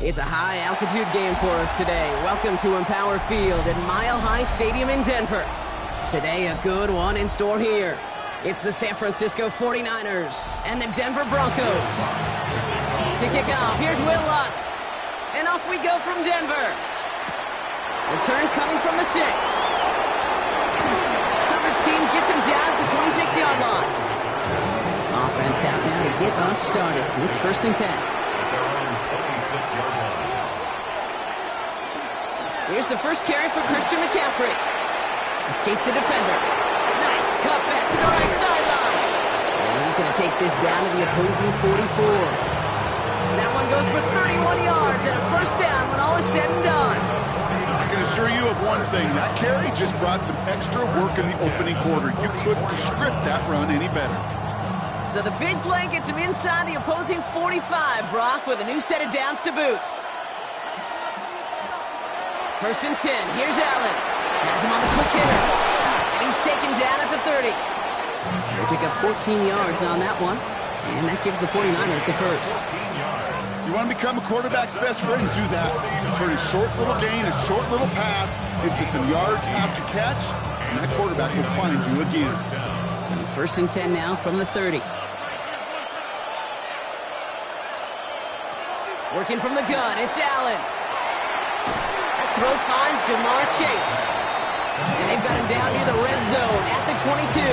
It's a high-altitude game for us today. Welcome to Empower Field at Mile High Stadium in Denver. Today, a good one in store here. It's the San Francisco 49ers and the Denver Broncos. To kick off, here's Will Lutz. And off we go from Denver. Return coming from the 6. Coverage team gets him down at the 26-yard line. Offense out now to get us started. It's 1st and 10. Here's the first carry for Christian McCaffrey. Escapes the defender. Nice cut back to the right sideline. And he's going to take this down to the opposing 44. That one goes for 31 yards and a first down when all is said and done. I can assure you of one thing. That carry just brought some extra work in the opening quarter. You couldn't script that run any better. So the big play gets him inside the opposing 45, Brock, with a new set of downs to boot. 1st and 10. Here's Allen. Has him on the quick hitter. And he's taken down at the 30. They pick up 14 yards on that one. And that gives the 49ers the first. You want to become a quarterback's best friend? Do that. Turn a short little gain, a short little pass into some yards after catch, and that quarterback will find you again. So 1st and 10 now from the 30. Working from the gun, it's Allen. That throw finds Jamar Chase. And they've got him down near the red zone at the 22.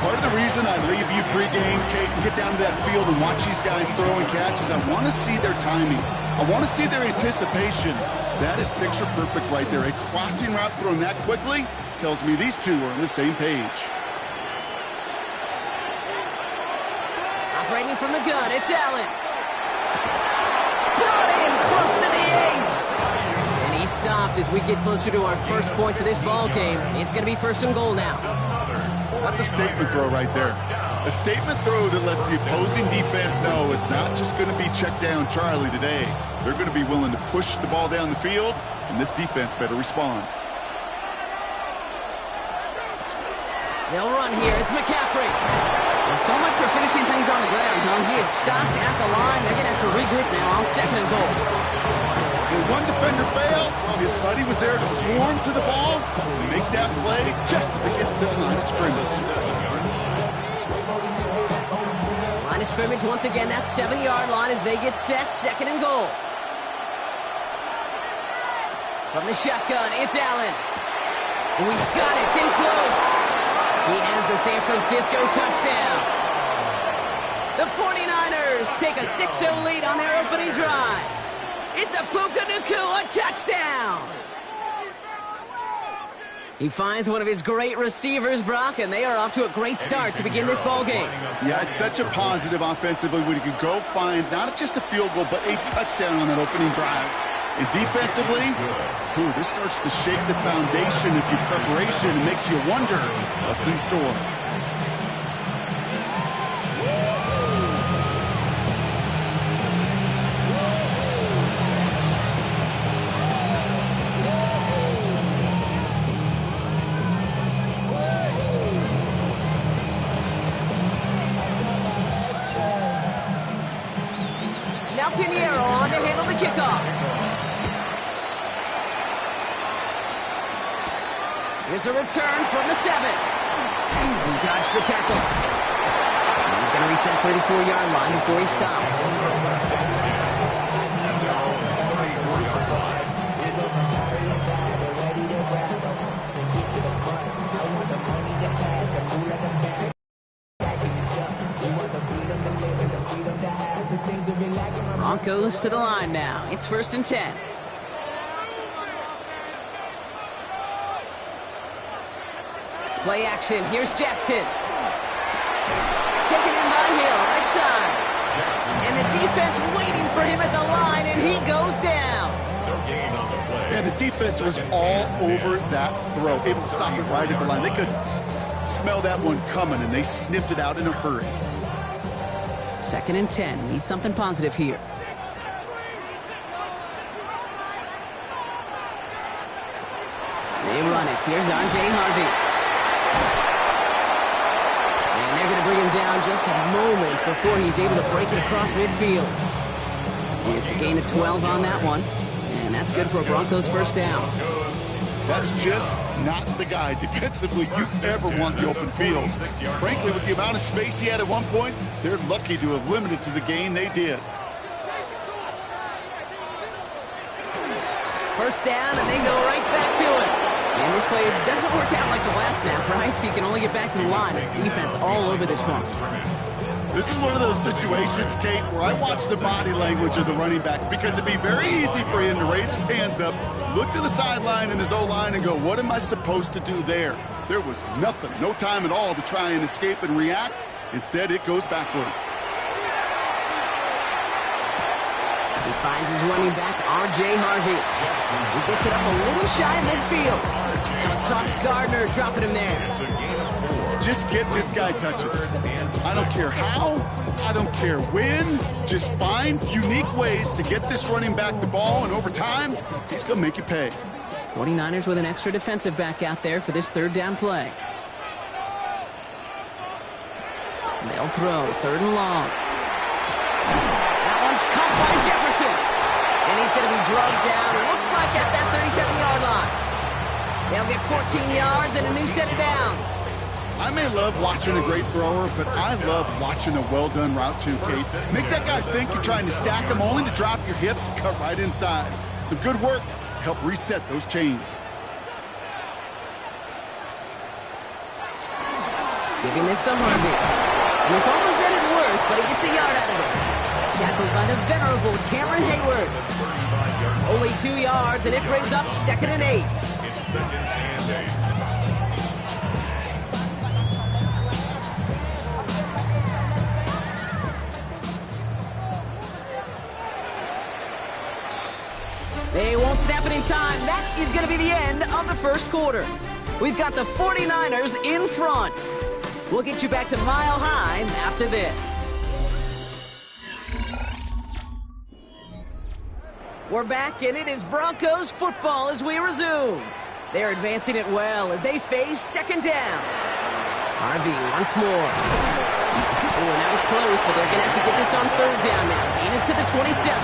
Part of the reason I leave you pregame, Kate, and get down to that field and watch these guys throw and catch is I want to see their timing. I want to see their anticipation. That is picture perfect right there. A crossing route thrown that quickly tells me these two are on the same page. Operating from the gun, it's Allen. Brought in close to the 8. And he stopped as we get closer to our first point to this ball game. It's going to be 1st and goal now. That's a statement throw right there. A statement throw that lets the opposing defense know it's not just going to be check down Charlie today. They're going to be willing to push the ball down the field, and this defense better respond. They'll run here. It's McCaffrey. Well, so much for finishing things on the ground, huh? He is stopped at the line. They're going to have to regroup now on 2nd and goal. When one defender failed, his buddy was there to swarm to the ball and make that play just as it gets to the line of scrimmage. Line of scrimmage once again, that 7-yard line as they get set, 2nd and goal. From the shotgun, it's Allen. Oh, he's got it. It's in close. He has the San Francisco touchdown. The 49ers take a 6-0 lead on their opening drive. It's a Puka Nacua touchdown. He finds one of his great receivers, Brock, and they are off to a great start to begin this ball game. Yeah, it's such a positive offensively when you can go find not just a field goal, but a touchdown on that opening drive. And defensively, this starts to shake the foundation of your preparation and makes you wonder what's in store. Now Pinheiro on to handle the kickoff. Here's a return from the 7. He dodged the tackle. He's going to reach that 34-yard line before he stops. Broncos to the line now. It's 1st and 10. Play action. Here's Jackson. Taken in by Hill, right side. And the defense waiting for him at the line, and he goes down. And the defense was all over that throw, able to stop it right at the line. They could smell that one coming, and they sniffed it out in a hurry. 2nd and 10. Need something positive here. They run it. Here's R.J. Harvey. Bring him down just a moment before he's able to break it across midfield. It's a gain of 12 on that one, and that's good for a Broncos first down. That's just not the guy defensively you ever want the open field. Frankly, with the amount of space he had at one point, they're lucky to have limited to the gain they did. First down, and they go right back to it. And this play doesn't work out like the last snap, right? So you can only get back to the line as the defense all over this one. This is one of those situations, Kate, where I watch the body language of the running back because it'd be very easy for him to raise his hands up, look to the sideline in his O-line and go, what am I supposed to do there? There was nothing, no time at all to try and escape and react. Instead, it goes backwards. He finds his running back, R.J. Harvey. He gets it up a little shy of midfield. Now Sauce Gardner dropping him there. Just get this guy touches. I don't care how, I don't care when. Just find unique ways to get this running back the ball, and over time, he's going to make you pay. 49ers with an extra defensive back out there for this third down play. They'll throw, third and long. That one's caught by Jefferson. And he's going to be drugged down, looks like at that 37-yard line. They'll get 14 yards and a new set of downs. I may love watching a great thrower, but I love watching a well-done route too, Kate. Make that guy think you're trying to stack him only to drop your hips and cut right inside. Some good work to help reset those chains. Giving this to Harvey. And it's almost ended worse, but he gets a yard out of it. Tackled by the venerable Cameron Hayward. Only 2 yards, and it brings up 2nd and 8. It's 2nd and 8. They won't snap it in time. That is going to be the end of the first quarter. We've got the 49ers in front. We'll get you back to Mile High after this. We're back, and it is Broncos football as we resume. They're advancing it well as they face 2nd down. Harvey once more. Oh, and that was close, but they're going to have to get this on 3rd down now. Gain is to the 27.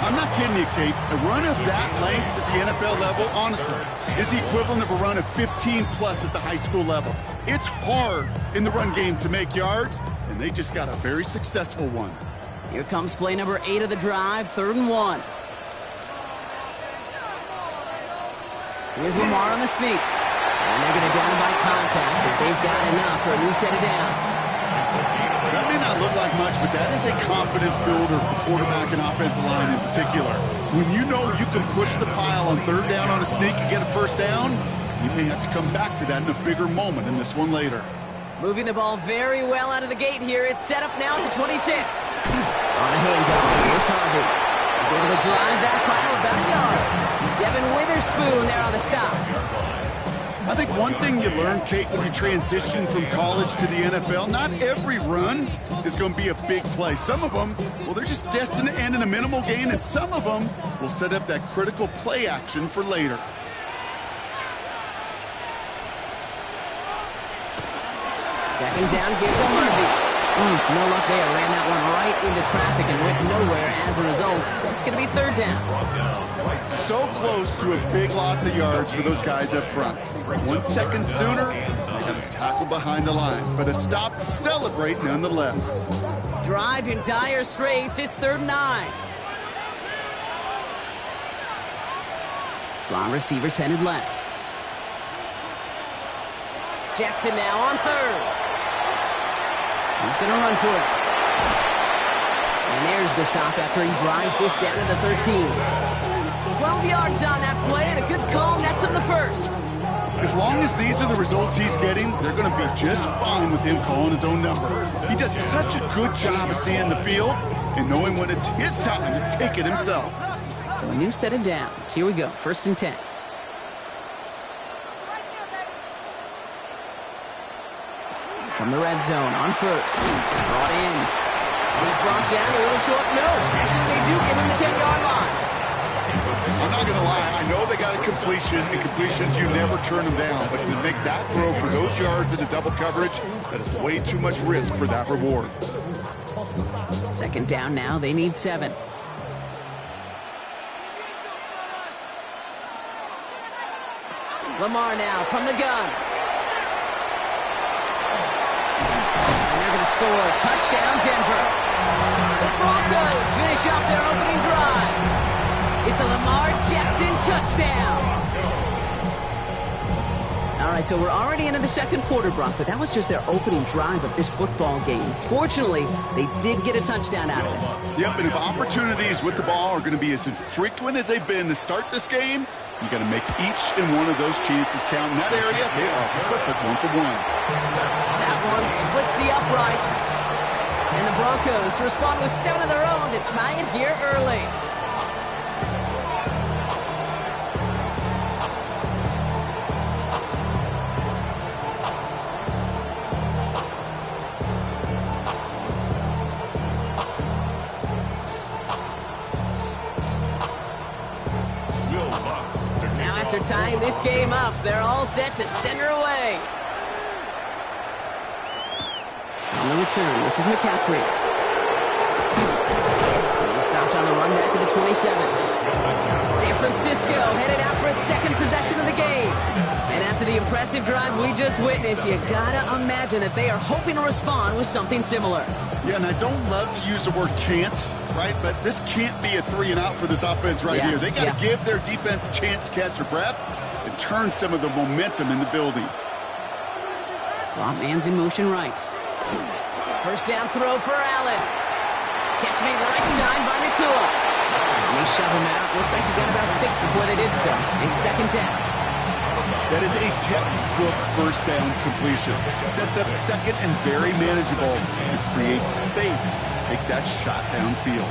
I'm not kidding you, Kate. A run of that length at the NFL level, honestly, is the equivalent of a run of 15-plus at the high school level. It's hard in the run game to make yards, and they just got a very successful one. Here comes play number 8 of the drive, 3rd and 1. Here's Lamar on the sneak. And they're going to down by contact as they've got enough for a new set of downs. That may not look like much, but that is a confidence builder for quarterback and offensive line in particular. When you know you can push the pile on 3rd down on a sneak and get a 1st down, you may have to come back to that in a bigger moment in this one later. Moving the ball very well out of the gate here. It's set up now at the 26. On a handoff, here's Harvey. He's able to drive that pile about a yard. Devin Witherspoon there on the stop. I think one thing you learn, Kate, when you transition from college to the NFL, not every run is going to be a big play. Some of them, well, they're just destined to end in a minimal gain, and some of them will set up that critical play action for later. Second down, give to Harvey. No luck there. Ran that one right into traffic and went nowhere as a result. It's going to be 3rd down. So close to a big loss of yards for those guys up front. 1 second sooner, they have a tackle behind the line, but a stop to celebrate nonetheless. Drive in dire straits. It's 3rd and 9. Slot receivers headed left. Jackson now on 3rd. He's going to run for it. And there's the stop after he drives this down to the 13. 12 yards on that play, and a good call nets him the 1st. As long as these are the results he's getting, they're going to be just fine with him calling his own number. He does such a good job of seeing the field and knowing when it's his time to take it himself. So a new set of downs. Here we go, 1st and 10. From the red zone on 1st. Brought in. And he's brought down a little short. No, actually they do give him the 10-yard line. I'm not going to lie. I know they got a completion, and completions, you never turn them down. But to make that throw for those yards into double coverage, that is way too much risk for that reward. 2nd down now. They need 7. Lamar now from the gun. And they're going to score. Touchdown, Denver. The Broncos finish off their opening drive. It's a Lamar Jackson touchdown. All right, so we're already into the second quarter, Brock, but that was just their opening drive of this football game. Fortunately, they did get a touchdown out of it. Yep, and if opportunities with the ball are going to be as infrequent as they've been to start this game, you got to make each and one of those chances count. In that area, they are perfect 1-for-1. That one splits the uprights. And the Broncos respond with 7 of their own to tie it here early. After tying this game up, they're all set to center away. On the return, this is McCaffrey. He's stopped on the run back at the 27. San Francisco headed out for its second possession of the game. And after the impressive drive we just witnessed, you gotta imagine that they are hoping to respond with something similar. Yeah, and I don't love to use the word can't, right? But this can't be a 3-and-out for this offense right here. They got to give their defense a chance to catch their breath and turn some of the momentum in the building. Slot man's in motion right. First down throw for Allen. Catch made the right side by Nakua. And they shove him out. Looks like he got about 6 before they did so. It's second down. That is a textbook first down completion. Sets up second and very manageable and creates space to take that shot downfield.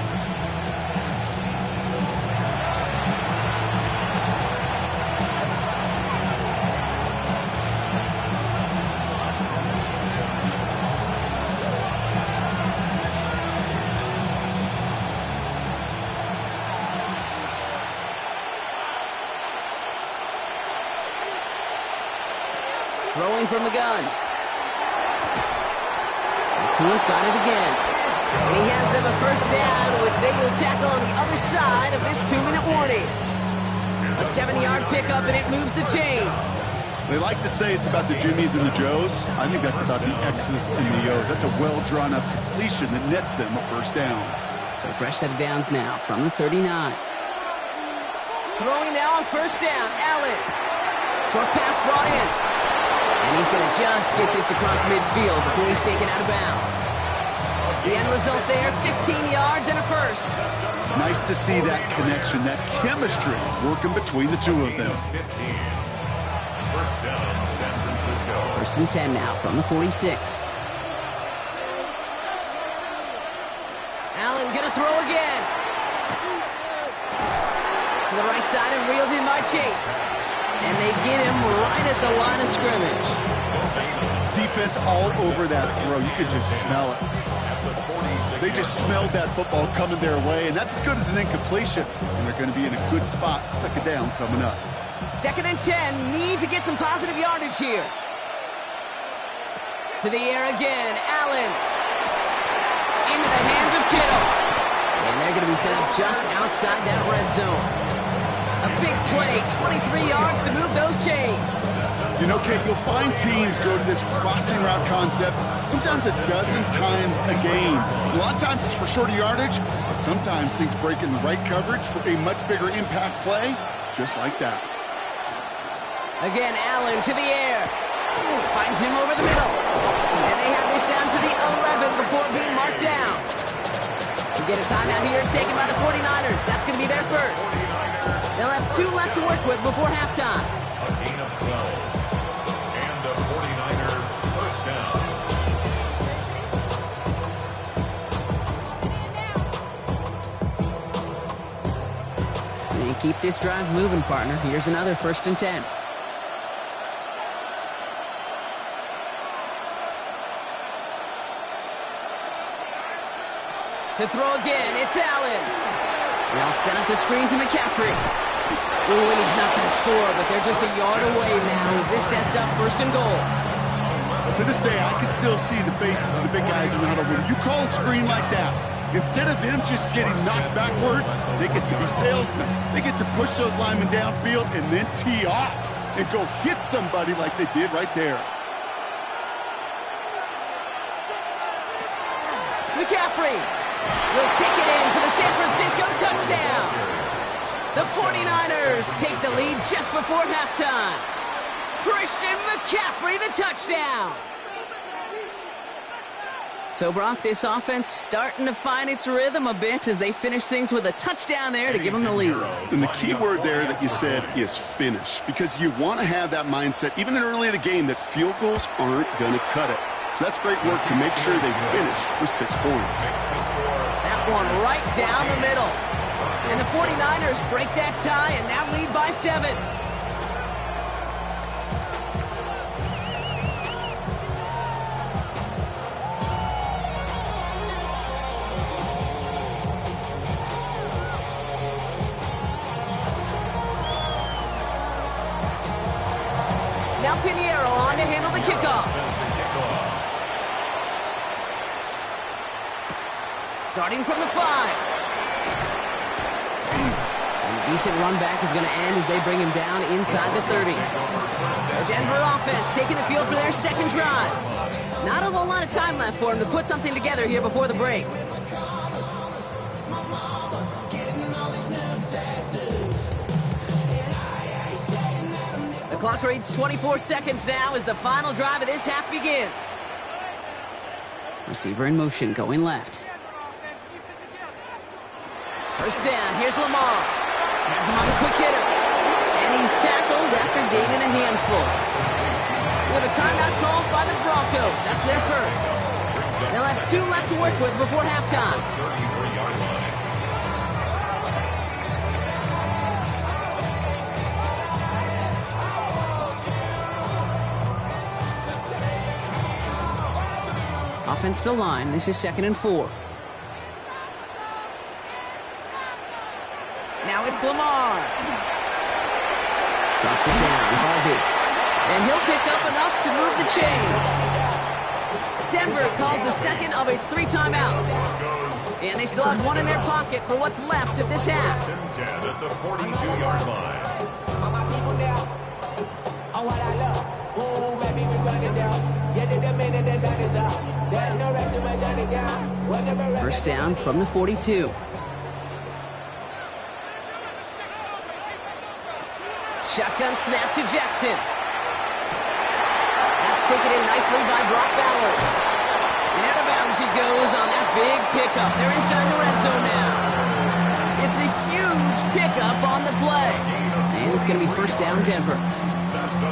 Throwing from the gun. Nakua's got it again. And he has them a first down, which they will tackle on the other side of this 2-minute warning. A 7-yard pickup, and it moves the chains. They like to say it's about the Jimmies and the Joes. I think that's about the X's and the O's. That's a well-drawn-up completion that nets them a first down. So fresh set of downs now from the 39. Throwing now on first down, Allen. Short pass brought in. And he's going to just get this across midfield before he's taken out of bounds. The end result there, 15 yards and a first. Nice to see that connection, that chemistry working between the two of them. First down, San Francisco. First and 10 now from the 46. Allen going to throw again. To the right side and reeled in by Chase. And they get him right at the line of scrimmage. Defense all over that throw. You could just smell it. They just smelled that football coming their way, and that's as good as an incompletion. And they're going to be in a good spot. Second down coming up. Second and 10. Need to get some positive yardage here. To the air again. Allen. Into the hands of Kittle. And they're going to be set up just outside that red zone. A big play, 23 yards to move those chains. You know, Kate, you'll find teams go to this crossing route concept sometimes a dozen times a game. A lot of times it's for shorter yardage, but sometimes things break in the right coverage for a much bigger impact play, just like that. Again, Allen to the air. Finds him over the middle. And they have this down to the 11 before being marked down. We get a timeout here taken by the 49ers. That's going to be their first. They'll have 2 left to work with before halftime. A gain of 12. And a 49er first down. And keep this drive moving, partner. Here's another first and 10. To throw again, it's Allen. They'll set up the screen to McCaffrey. Ooh, and he's not going to score, but they're just a yard away now as this sets up first and goal. To this day, I can still see the faces of the big guys in the huddle. When you call a screen like that, instead of them just getting knocked backwards, they get to be salesmen. They get to push those linemen downfield and then tee off. and go hit somebody like they did right there. McCaffrey will take it in for the San Francisco touchdown. The 49ers take the lead just before halftime. Christian McCaffrey, the touchdown. So, Brock, this offense starting to find its rhythm a bit as they finish things with a touchdown there to give them the lead. And the key word there that you said is finish, because you want to have that mindset, even early in the game, that field goals aren't going to cut it. So that's great work to make sure they finish with 6 points. That one right down the middle. And the 49ers break that tie and now lead by 7. Now Pinheiro on to handle the kickoff. Starting from the 5. And a decent run back is going to end as they bring him down inside the 30. The Denver offense taking the field for their second drive. Not a whole lot of time left for him to put something together here before the break. The clock reads 24 seconds now as the final drive of this half begins. Receiver in motion, going left. First down, here's Lamar. Has him on the quick hitter. And he's tackled after gaining a handful. We have a timeout called by the Broncos. That's their first. They'll have 2 left to work with before halftime. Offensive line, this is 2nd and 4. Now it's Lamar. Drops it down, Harvey. And he'll pick up enough to move the chains. Denver calls the second of its 3 timeouts. And they still have 1 in their pocket for what's left of this half. 10 at the 42-yard line. All my people now, on what I love. Ooh, baby, we running down. Get to the minute the sun is up. There's no rest to my shutting down. First down from the 42. Shotgun snap to Jackson. That's taken in nicely by Brock Bowers. And out of bounds he goes on that big pickup. They're inside the red zone now. It's a huge pickup on the play. And it's going to be first down Denver.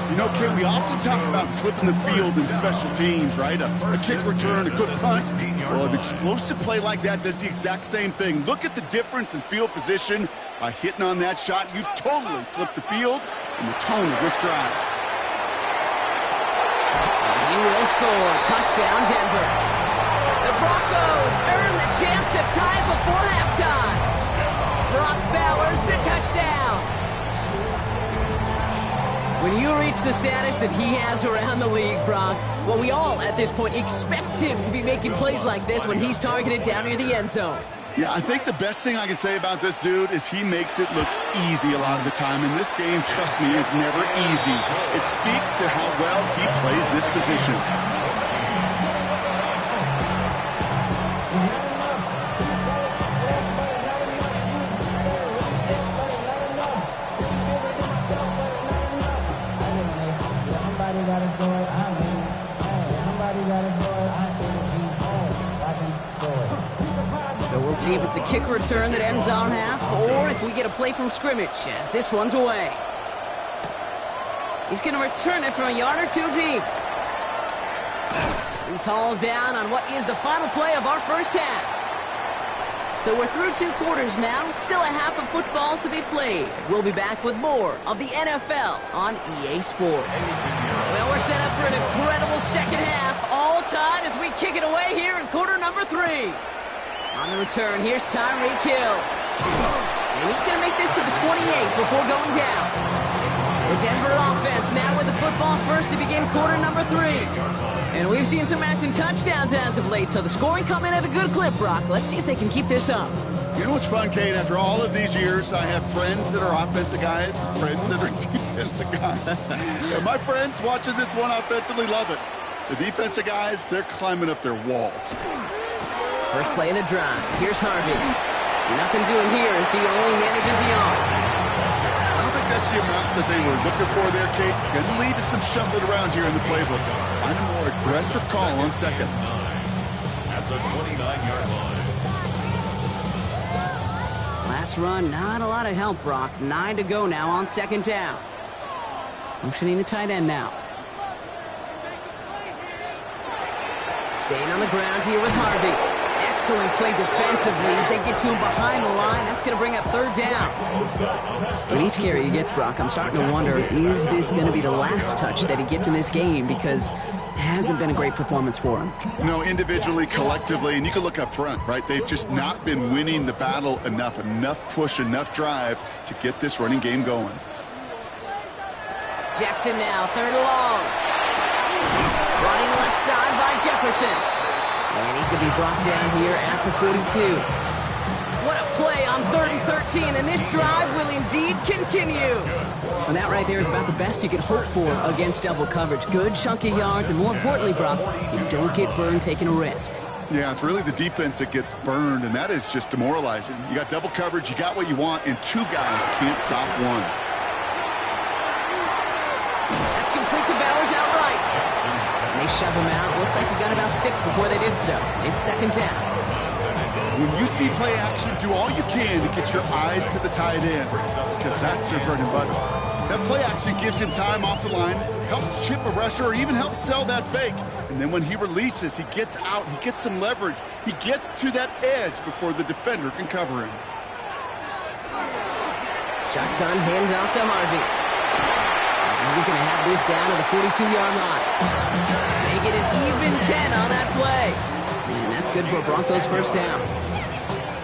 You know, Kit, we often talk about flipping the field in special teams, right? A kick return, a good punt. Well, an explosive play like that does the exact same thing. Look at the difference in field position. By hitting on that shot, you've totally flipped the field and the tone of this drive. And he will score. Touchdown, Denver. The Broncos earn the chance to tie before halftime. Brock Bowers, the touchdown. When you reach the status that he has around the league, Brock, well, we all at this point expect him to be making plays like this when he's targeted down near the end zone. Yeah, I think the best thing I can say about this dude is he makes it look easy a lot of the time. And this game, trust me, is never easy. It speaks to how well he plays this position. So we'll see if it's a kick return that ends on half, or if we get a play from scrimmage, as this one's away. He's going to return it from a yard or 2 deep. He's hauled down on what is the final play of our first half. So we're through 2 quarters now, still a half of football to be played. We'll be back with more of the NFL on EA Sports. Well, we're set up for an incredible second half, all tied as we kick it away here in quarter number 3. On the return, here's Tyreek Hill. And he's going to make this to the 28 before going down. The Denver offense now with the football first to begin quarter number 3. And we've seen some Acton touchdowns as of late, so the scoring coming at a good clip, Brock. Let's see if they can keep this up. You know what's fun, Kate? After all of these years, I have friends that are offensive guys, friends that are defensive guys. And my friends watching this one offensively love it. The defensive guys, they're climbing up their walls. First play in the drive. Here's Harvey. Nothing doing here as he only manages the arm. I don't think that's the amount that they were looking for there, Kate. Going to lead to some shuffling around here in the playbook. Find a more aggressive call on second. At the 29-yard line. Last run, not a lot of help, Brock. 9 to go now on second down. Motioning the tight end now. Staying on the ground here with Harvey. Excellent play defensively as they get to him behind the line. That's going to bring up third down. With each carry he gets, Brock, I'm starting to wonder, is this going to be the last touch that he gets in this game? Because it hasn't been a great performance for him. No, individually, collectively, and you can look up front, right? They've just not been winning the battle enough push, enough drive to get this running game going. Jackson now, third and long. Running left side by Jefferson. And he's going to be brought down here at the 42. What a play on 3rd and 13, and this drive will indeed continue. And that right there is about the best you could hope for against double coverage. Good chunky yards, and more importantly, Brock, you don't get burned taking a risk. Yeah, it's really the defense that gets burned, and that is just demoralizing. You got double coverage, you got what you want, and 2 guys can't stop one. That's complete to Bowers outright. And they shove him out. Looks like he got about 6 before they did so. It's second down. When you see play action, do all you can to get your eyes to the tight end, because that's their bread and butter. That play action gives him time off the line, helps chip a rusher, or even helps sell that fake. And then when he releases, he gets out, he gets some leverage. He gets to that edge before the defender can cover him. Shotgun handoff to Harvey. And he's going to have this down to the 42-yard line. They get an even 10 on that play. And that's good for a Broncos first down.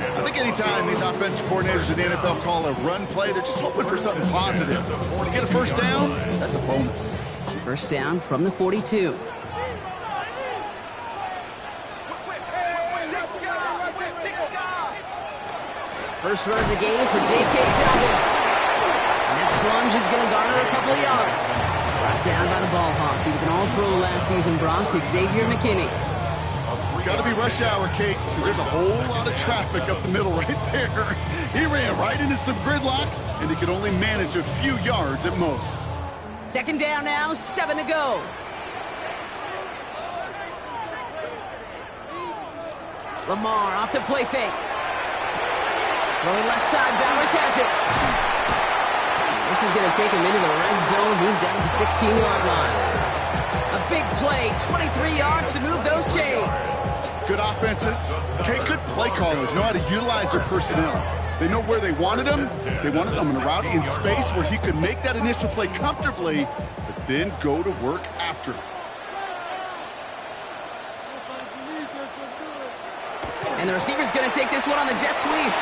I think anytime these offensive coordinators in the NFL call a run play, they're just hoping for something positive. To get a first down, that's a bonus. First down from the 42. First run of the game for J.K. Dobbins. And that plunge is going to garner a couple of yards. Brought down by the ball hawk. He was an all-pro last season, Brock, Xavier McKinney. Got to be rush hour, Kate, because there's a whole lot of traffic up the middle right there. He ran right into some gridlock, and he could only manage a few yards at most. Second down now, 7 to go. Lamar off the play fake. Going left side, Bowers has it. This is going to take him into the red zone. He's down at the 16-yard line. A big play, 23 yards to move those chains. Good offenses. Okay, good play callers know how to utilize their personnel. They know where they wanted him. They wanted him in a route in space where he could make that initial play comfortably, but then go to work after. And the receiver's going to take this one on the jet sweep.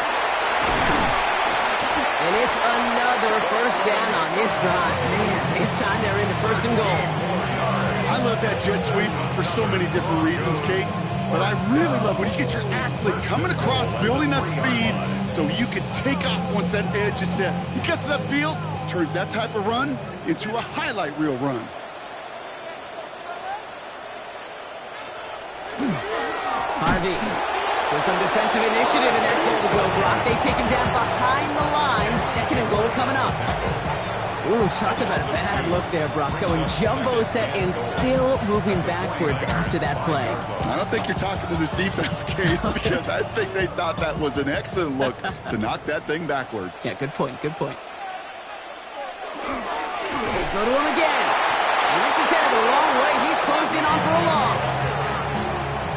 And it's another first down on this drive. Man, this time they're into first and goal. I love that jet sweep for so many different reasons, Kate. But I really love when you get your athlete coming across, building up speed, so you can take off once that edge is set. He gets to that field, turns that type of run into a highlight reel run. Harvey. So some defensive initiative in that goal to go, Brock. They take him down behind the line. Second and goal coming up. Ooh, talk about a bad look there, Brock. Going jumbo set and still moving backwards after that play. I don't think you're talking to this defense, Kate, because I think they thought that was an excellent look to knock that thing backwards. Yeah, good point, good point. They go to him again. And this is headed the wrong way. He's closed in on for a loss.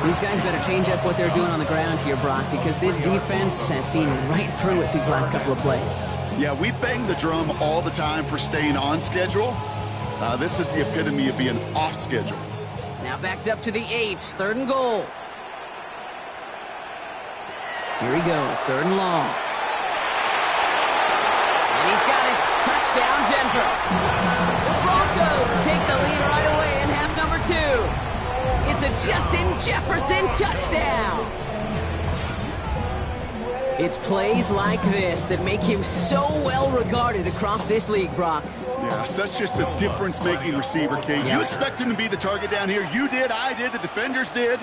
These guys better change up what they're doing on the ground here, Brock, because this defense has seen right through it these last couple of plays. Yeah, we bang the drum all the time for staying on schedule. This is the epitome of being off schedule. Now backed up to the 8, third and goal. Here he goes, third and long. He's got it. Touchdown, Denver. The Broncos take the lead right away in half number 2. It's a Justin Jefferson touchdown. It's plays like this that make him so well regarded across this league, Brock. Yeah, such just a difference-making receiver, Kate. You expect him to be the target down here. You did, I did, the defenders did.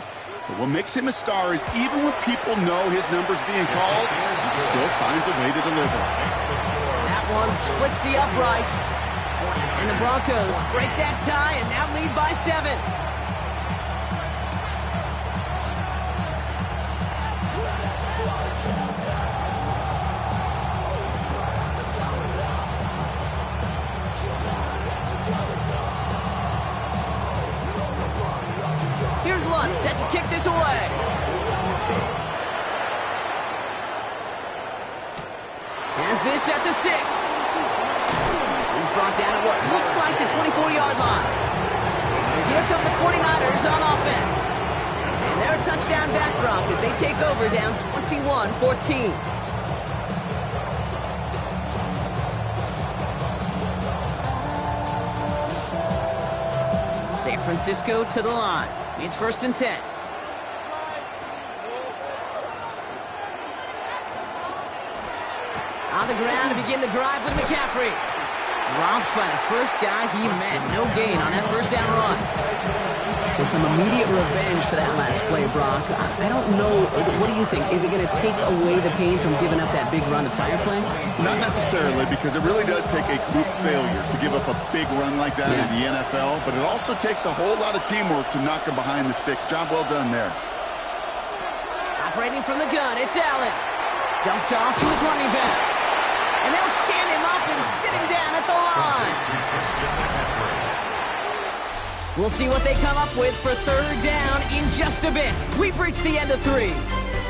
But what makes him a star is even when people know his number's being called, he still finds a way to deliver. That one splits the uprights. And the Broncos break that tie and now lead by 7. Here's Lutz set to kick this away. Has this at the 6. He's brought down at what looks like the 24-yard line. So here come the 49ers on offense. And they're a touchdown back, Brock, as they take over down 21-14. San Francisco to the line. It's 1st and 10. On the ground to begin the drive with McCaffrey. Dropped by the first guy he met. No gain on that first down run. So some immediate revenge for that last play, Brock. I don't know. What do you think? Is it going to take away the pain from giving up that big run the prior play? Not necessarily, because it really does take a group failure to give up a big run like that in the NFL, but it also takes a whole lot of teamwork to knock him behind the sticks. Job well done there. Operating from the gun, it's Allen. Dumped off to his running back. And they'll stand him up and sit him down at the line. We'll see what they come up with for 3rd down in just a bit. We've reached the end of 3.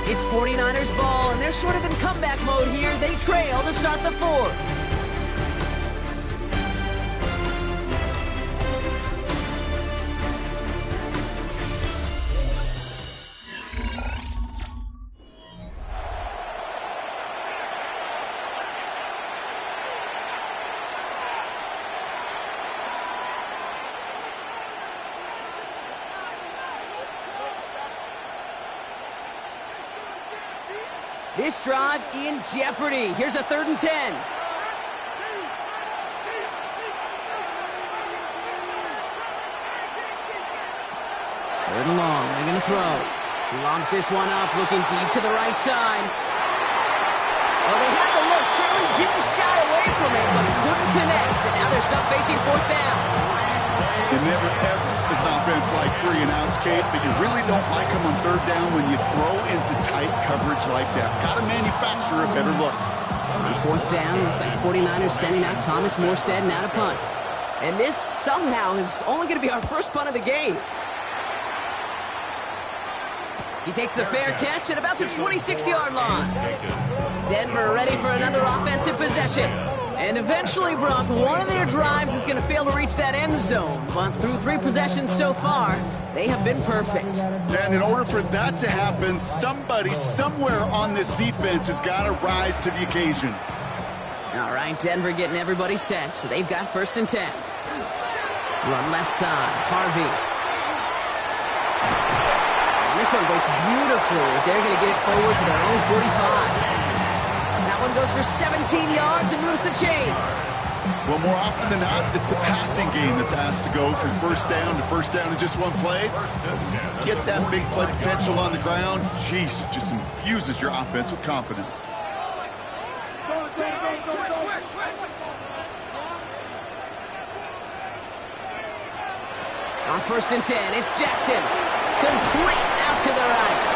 It's 49ers ball, and they're sort of in comeback mode here. They trail to start the 4th. This drive in jeopardy. Here's a 3rd and 10. 3rd and long. They're going to throw. He lobs this one up, looking deep to the right side. Well, they had the look. Shirley didn't shy away from it, but couldn't connect. And now they're stuck facing 4th down. You never, ever is an offense like 3 and outs, Kate, but you really don't like them on 3rd down when you throw into tight coverage like that. Got to manufacture a better look. On 4th down, looks like 49ers sending out Thomas Morstead and out a punt. And this somehow is only going to be our first punt of the game. He takes the fair catch at about the 26-yard line. Denver ready for another offensive possession. And eventually, Brock, one of their drives is going to fail to reach that end zone. But through 3 possessions so far, they have been perfect. And in order for that to happen, somebody somewhere on this defense has got to rise to the occasion. All right, Denver getting everybody set. So they've got 1st and 10. Run left side, Harvey. And this one breaks beautifully as they're going to get it forward to their own 45. That one goes for 17 yards and moves the chains. Well, more often than not, it's the passing game that's asked to go from 1st down to 1st down in just one play. Get that big play potential on the ground. Jeez, it just infuses your offense with confidence. On 1st and 10, it's Jackson. Complete out to the right.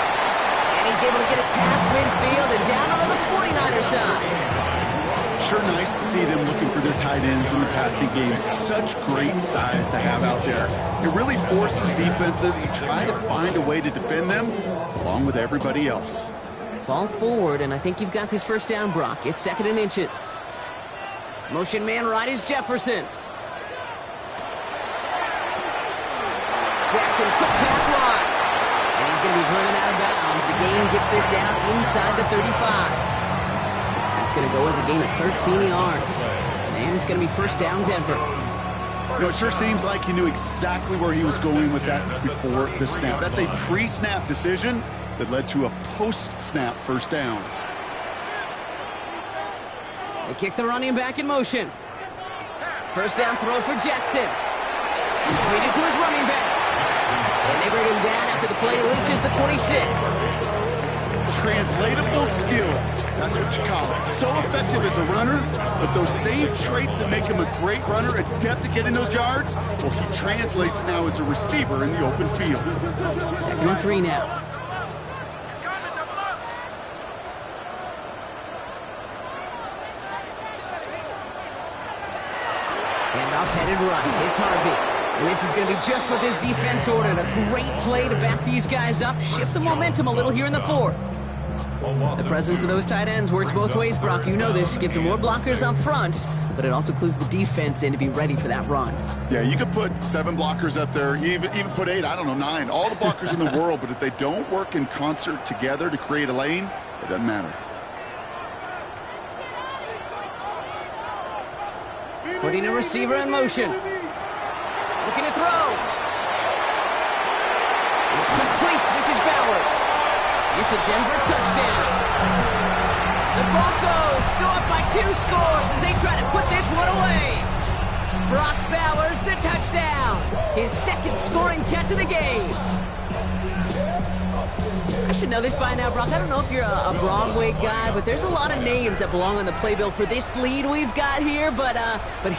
And he's able to get it past midfield and down on the 49er side. Sure nice to see them looking for their tight ends in the passing game. Such great size to have out there. It really forces defenses to try to find a way to defend them along with everybody else. Fall forward, and I think you've got this 1st down, Brock. It's 2nd and inches. Motion man right is Jefferson. Jackson, quick pass wide. And he's going to be driven out of bounds. The gain gets this down inside the 35. That's going to go as a gain of 13 yards. And it's going to be first down, Denver. You know, it sure seems like he knew exactly where he was going with that before the snap. That's a pre-snap decision that led to a post-snap first down. They kick the running back in motion. First down throw for Jackson. Completed to his running back. And they bring him down after the play reaches the 26. Translatable skills, that's what you call it. So effective as a runner, but those same traits that make him a great runner, adept at getting those yards, well, he translates now as a receiver in the open field. 2nd and 3 now. Handoff headed right. It's Harvey. And this is going to be just what this defense ordered. A great play to back these guys up, shift the momentum a little here in the 4th. The presence of those tight ends works both ways, Brock. You know this. Gives them more blockers up front, but it also clues the defense in to be ready for that run. Yeah, you could put 7 blockers up there, even put 8, I don't know, 9. All the blockers in the world, but if they don't work in concert together to create a lane, it doesn't matter. Putting a receiver in motion. Looking to throw. It's complete. This is Bowers. It's a Denver touchdown. The Broncos go up by 2 scores as they try to put this one away. Brock Bowers, the touchdown. His 2nd scoring catch of the game. I should know this by now, Brock. I don't know if you're a Broadway guy, but there's a lot of names that belong on the playbill for this lead we've got here, but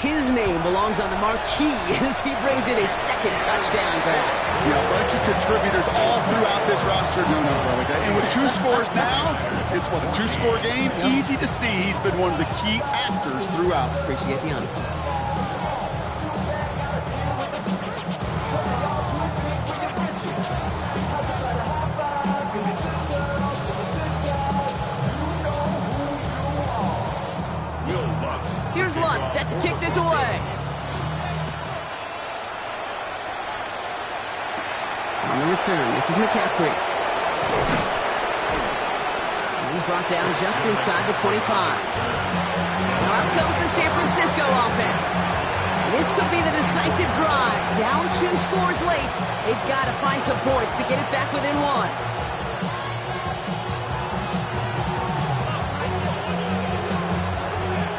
his name belongs on the marquee as he brings in his 2nd touchdown grab. Yeah, a bunch of contributors all throughout this roster. No, brother. And with 2 scores now, it's what, a 2-score game? Yep. Easy to see he's been one of the key actors throughout. Appreciate the honesty. Here's Lutz, set to kick this away. On the return, this is McCaffrey. And he's brought down just inside the 25. Now out comes the San Francisco offense. This could be the decisive drive. Down 2 scores late. They've got to find some points to get it back within 1.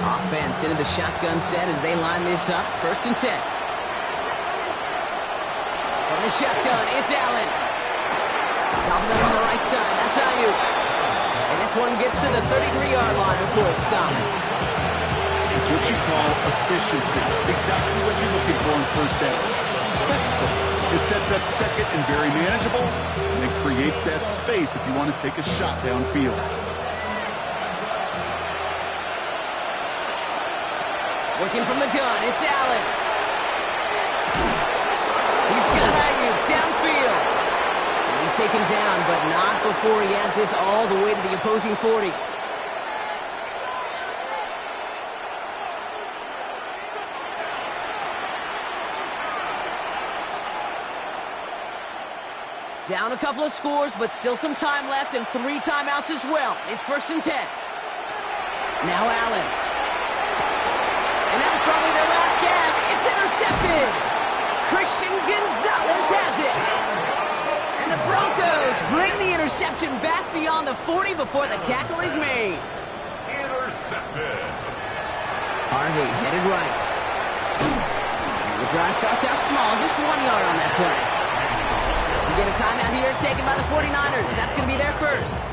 Offense into the shotgun set as they line this up. 1st and 10. From the shotgun, it's Allen. Dropping it on the right side. That's Ayuk. And this one gets to the 33-yard line before it's stopped. It's what you call efficiency. Exactly what you're looking for on 1st down. Textbook. It sets up 2nd and very manageable, and it creates that space if you want to take a shot downfield. Working from the gun, it's Allen. He's got Ayuk downfield. And he's taken down, but not before he has this all the way to the opposing 40. Down a couple of scores, but still some time left and 3 timeouts as well. It's 1st and 10. Now Allen. And that was probably their last gasp. It's intercepted. Christian Gonzalez has it. And the Broncos bring the interception back beyond the 40 before the tackle is made. Intercepted. Harvey headed right. The drive starts out small, just 1 yard on that play. We get a timeout here taken by the 49ers. That's going to be their first.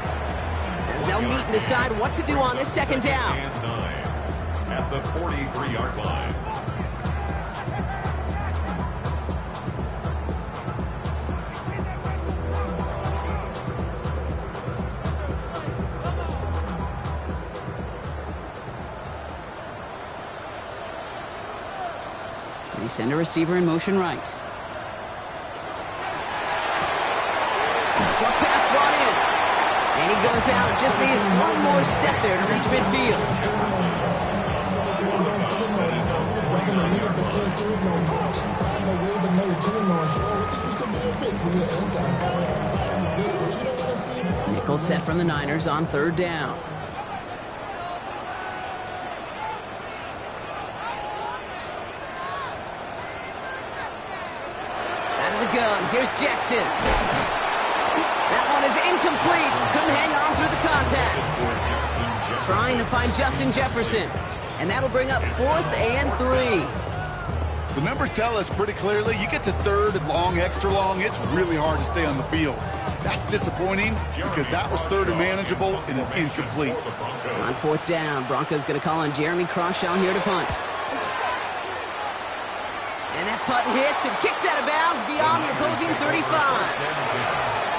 As they'll meet and decide what to do on this 2nd down. At the 43-yard line. They send a receiver in motion right. Short pass brought in. And he goes out. Just need 1 more step there to reach midfield. Nickel set from the Niners on 3rd down. Here's Jackson. That one is incomplete. Couldn't hang on through the contact. Trying to find Justin Jefferson. And that'll bring up 4th and 3. The numbers tell us pretty clearly, you get to 3rd and long, extra long, it's really hard to stay on the field. That's disappointing because that was 3rd and manageable and an incomplete. On 4th down, Broncos going to call on Jeremy Crawshaw here to punt. And that punt hits and kicks out of bounds beyond the opposing 35.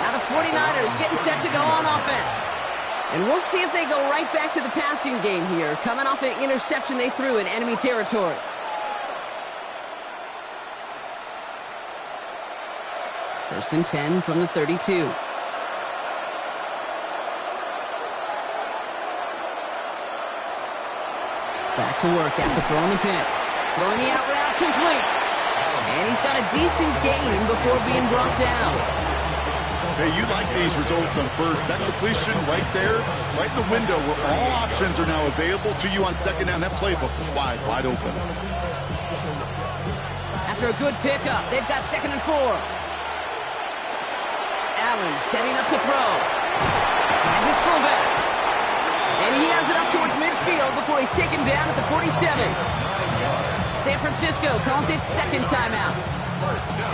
Now the 49ers getting set to go on offense. And we'll see if they go right back to the passing game here, coming off an interception they threw in enemy territory. First and 10 from the 32. Back to work after throwing the pick. Throwing the out route complete. And he's got a decent gain before being brought down. Hey, you like these results on first. That completion right there, right in the window where all options are now available to you on second down. That playbook is wide open. After a good pickup, they've got 2nd and 4. Allen setting up to throw. Finds his fullback. And he has it up towards midfield before he's taken down at the 47. San Francisco calls it 2nd timeout.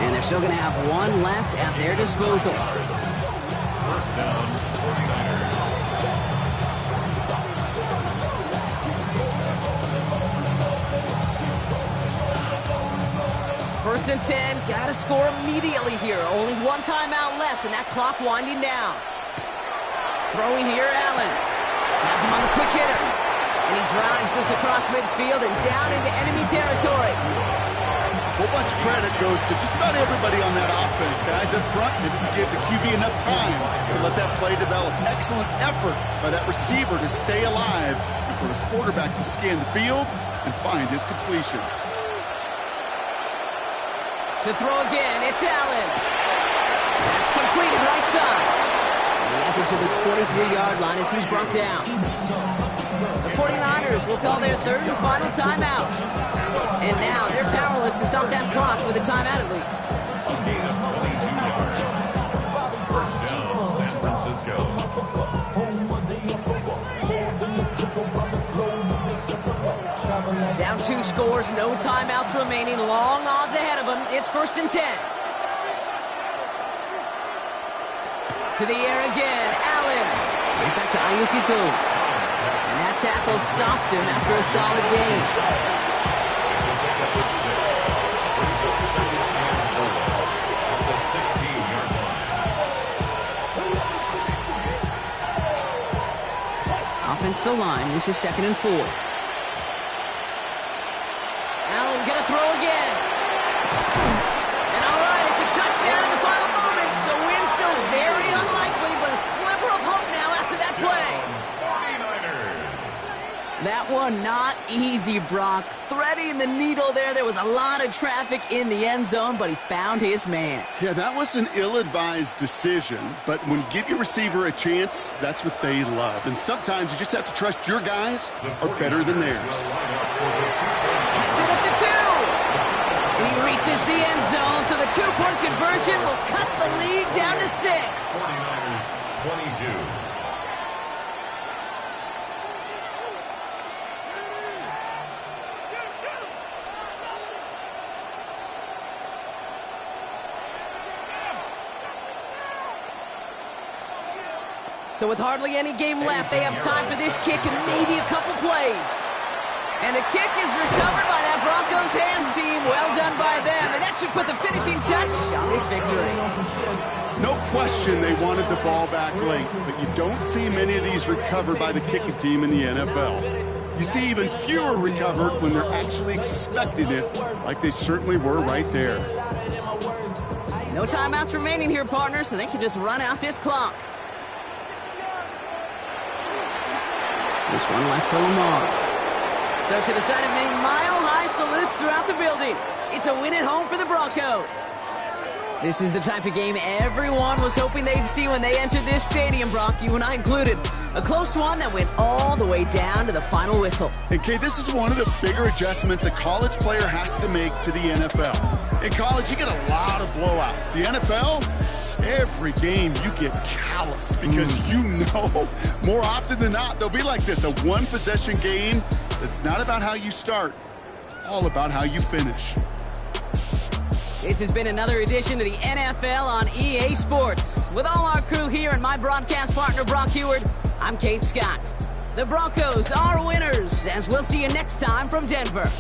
And they're still going to have 1 left at their disposal. First down, 49ers. First and 10, got to score immediately here. Only 1 timeout left, and that clock winding down. Throwing here, Allen. Has him on the quick hitter. And he drives this across midfield and down into enemy territory. A whole bunch of credit goes to just about everybody on that offense. Guys up front, maybe you give the QB enough time to let that play develop. Excellent effort by that receiver to stay alive and for the quarterback to scan the field and find his completion. To throw again, it's Allen. That's completed right side. And he has it to the 23-yard line as he's brought down. The 49ers will call their 3rd and final timeout. And now they're powerless to stop that clock with a timeout at least. A gain of 22 yards. First down, San Francisco. Down 2 scores, no timeouts remaining. Long odds ahead of them. It's 1st and 10. To the air again, Allen. Right back to Ayuk it goes. And that tackle stops him after a solid gain. Offensive line, this is 2nd and 4. Allen gonna throw again. And all right, it's a touchdown in the final moments. So win still very unlikely, but a sliver of hope now after that play. 49ers. That one not easy, Brock. Threading the needle there. There was a lot of traffic in the end zone, but he found his man. Yeah, that was an ill-advised decision, but when you give your receiver a chance, that's what they love. And sometimes you just have to trust your guys are better than theirs. Has it at the 2. And he reaches the end zone, so the 2-point conversion will cut the lead down to 6. 49ers, 22. So with hardly any game left, they have time for this kick and maybe a couple plays. And the kick is recovered by that Broncos hands team. Well done by them. And that should put the finishing touch on this victory. No question they wanted the ball back late, but you don't see many of these recovered by the kicking team in the NFL. You see even fewer recovered when they're actually expecting it, like they certainly were right there. No timeouts remaining here, partner, so they can just run out this clock. This one left for Lamar. So to the side of me, mile-high salutes throughout the building. It's a win at home for the Broncos. This is the type of game everyone was hoping they'd see when they entered this stadium, Brock, you and I included. A close one that went all the way down to the final whistle. And Kay, this is one of the bigger adjustments a college player has to make to the NFL. In college, you get a lot of blowouts. The NFL, every game you get calloused because you know more often than not they'll be like this, a one-possession game that's not about how you start. It's all about how you finish. This has been another edition of the NFL on EA Sports. With all our crew here and my broadcast partner, Brock Heward, I'm Kate Scott. The Broncos are winners, as we'll see you next time from Denver.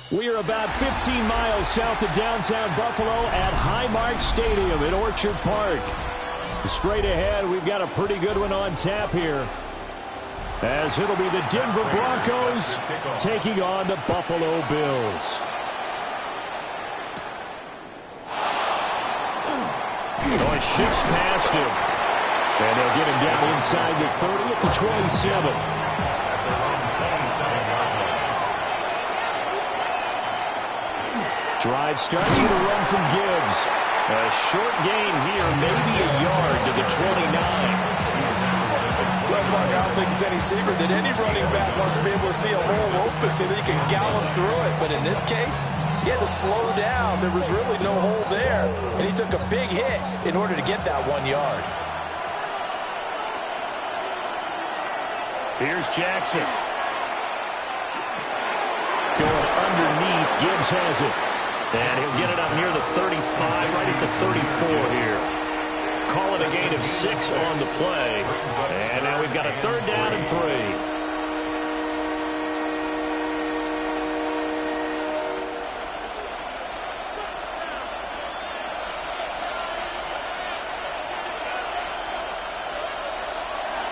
We are about 15 miles south of downtown Buffalo at Highmark Stadium in Orchard Park. Straight ahead, we've got a pretty good one on tap here, as it'll be the Denver Broncos taking on the Buffalo Bills. Oh, it shifts past him. And they'll get him down inside the 30 at the 27. Drive starts with a run from Gibbs. A short gain here, maybe a yard to the 29. Well, Mark, I don't think it's any secret that any running back wants to be able to see a hole open so that he can gallop through it. But in this case, he had to slow down. There was really no hole there. And he took a big hit in order to get that 1 yard. Here's Jackson. Going underneath, Gibbs has it. And he'll get it up near the 35, right at the 34 here. Call it a gain of 6 on the play. And now we've got a 3rd down and 3.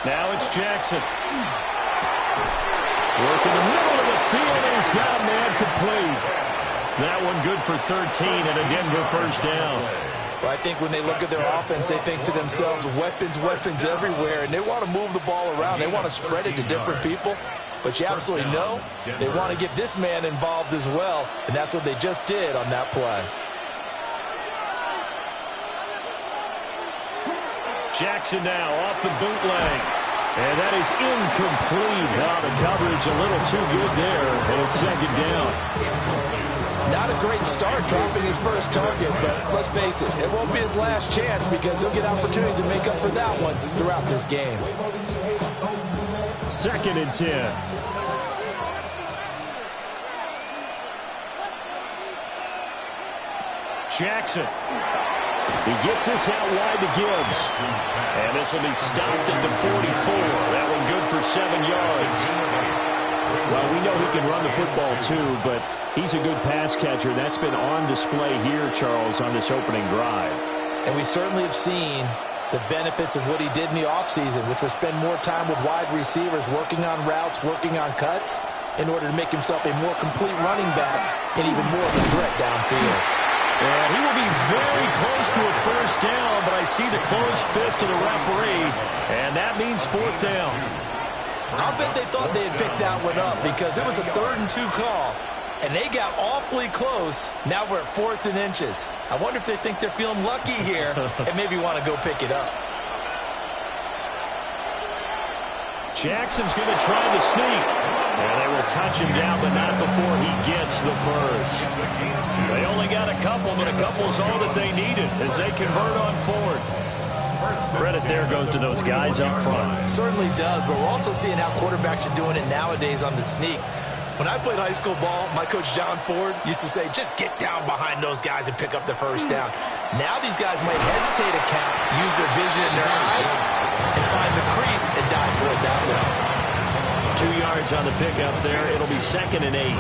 Now it's Jackson. Work in the middle of the field, and he's got a man complete. That one good for 13 and a Denver 1st down. Well, I think when they look at their offense, they think to themselves, weapons, weapons everywhere, and they want to move the ball around. They want to spread it to different people. But you absolutely know they want to get this man involved as well, and that's what they just did on that play. Jackson now off the bootleg. And that is incomplete. Now the coverage a little too good there, and it's 2nd down. Not a great start dropping his first target, but let's face it, it won't be his last chance because he'll get opportunities to make up for that one throughout this game. 2nd and 10. Jackson. He gets this out wide to Gibbs. And this will be stopped at the 44. That one good for 7 yards. Well, we know he can run the football too, but he's a good pass catcher. That's been on display here, Charles, on this opening drive. And we certainly have seen the benefits of what he did in the offseason, which was spend more time with wide receivers, working on routes, working on cuts, in order to make himself a more complete running back and even more of a threat downfield. And he will be very close to a 1st down, but I see the closed fist of the referee, and that means 4th down. I bet they thought they had picked that one up because it was a 3rd and 2 call, and they got awfully close. Now we're at 4th and inches. I wonder if they think they're feeling lucky here and maybe want to go pick it up. Jackson's going to try the sneak. And they will touch him down, but not before he gets the first. They only got a couple, but a couple's all that they needed as they convert on 4th. Credit there goes to those guys up front. Certainly does, but we're also seeing how quarterbacks are doing it nowadays on the sneak. When I played high school ball, my coach John Ford used to say, just get down behind those guys and pick up the 1st down. Now these guys might hesitate to count, use their vision in their eyes, and find the crease and dive for it that way. 2 yards on the pickup there. It'll be 2nd and 8.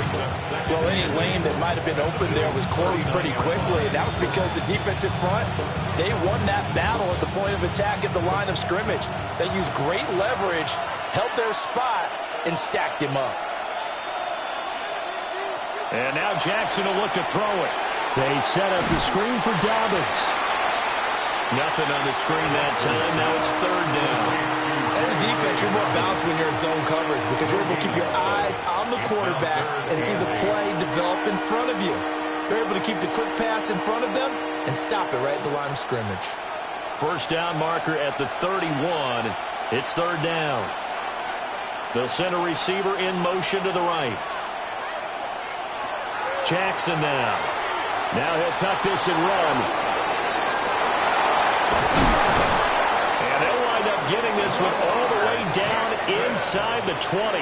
Well, any lane that might have been open there was closed pretty quickly, and that was because the defensive front, they won that battle at the point of attack at the line of scrimmage. They used great leverage, held their spot, and stacked him up. And now Jackson will look to throw it. They set up the screen for Dobbins. Nothing on the screen that time. Now it's 3rd down. As a defense, you're more balanced when you're in zone coverage because you're able to keep your eyes on the quarterback and see the play develop in front of you. You're able to keep the quick pass in front of them and stop it right at the line of scrimmage. 1st down marker at the 31. It's 3rd down. They'll send a receiver in motion to the right. Jackson now. Now he'll tuck this and run. And they'll wind up getting this one all the way down inside the 20.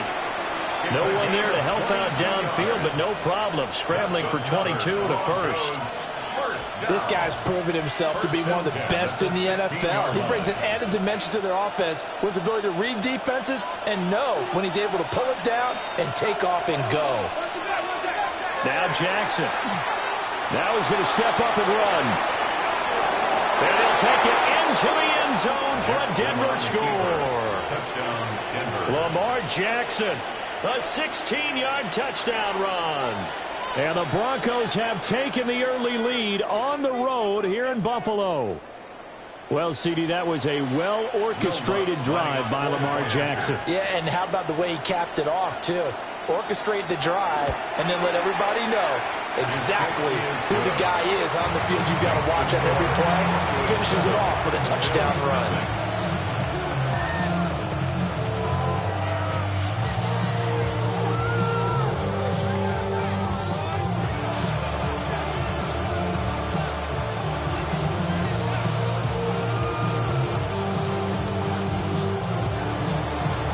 No one there to help out downfield, but no problem. Scrambling for 22 and a 1st. This guy's proven himself to be one of the best in the NFL. He brings an added dimension to their offense with his ability to read defenses and know when he's able to pull it down and take off and go. Now Jackson. Now he's going to step up and run. And he'll take it into the end zone for a Denver score. Lamar Jackson, a 16-yard touchdown run. And the Broncos have taken the early lead on the road here in Buffalo. Well, CD, that was a well-orchestrated drive by Lamar Jackson. Yeah, and how about the way he capped it off, too? Orchestrate the drive and then let everybody know exactly who the guy is on the field you've got to watch on every play. Finishes it off with a touchdown run.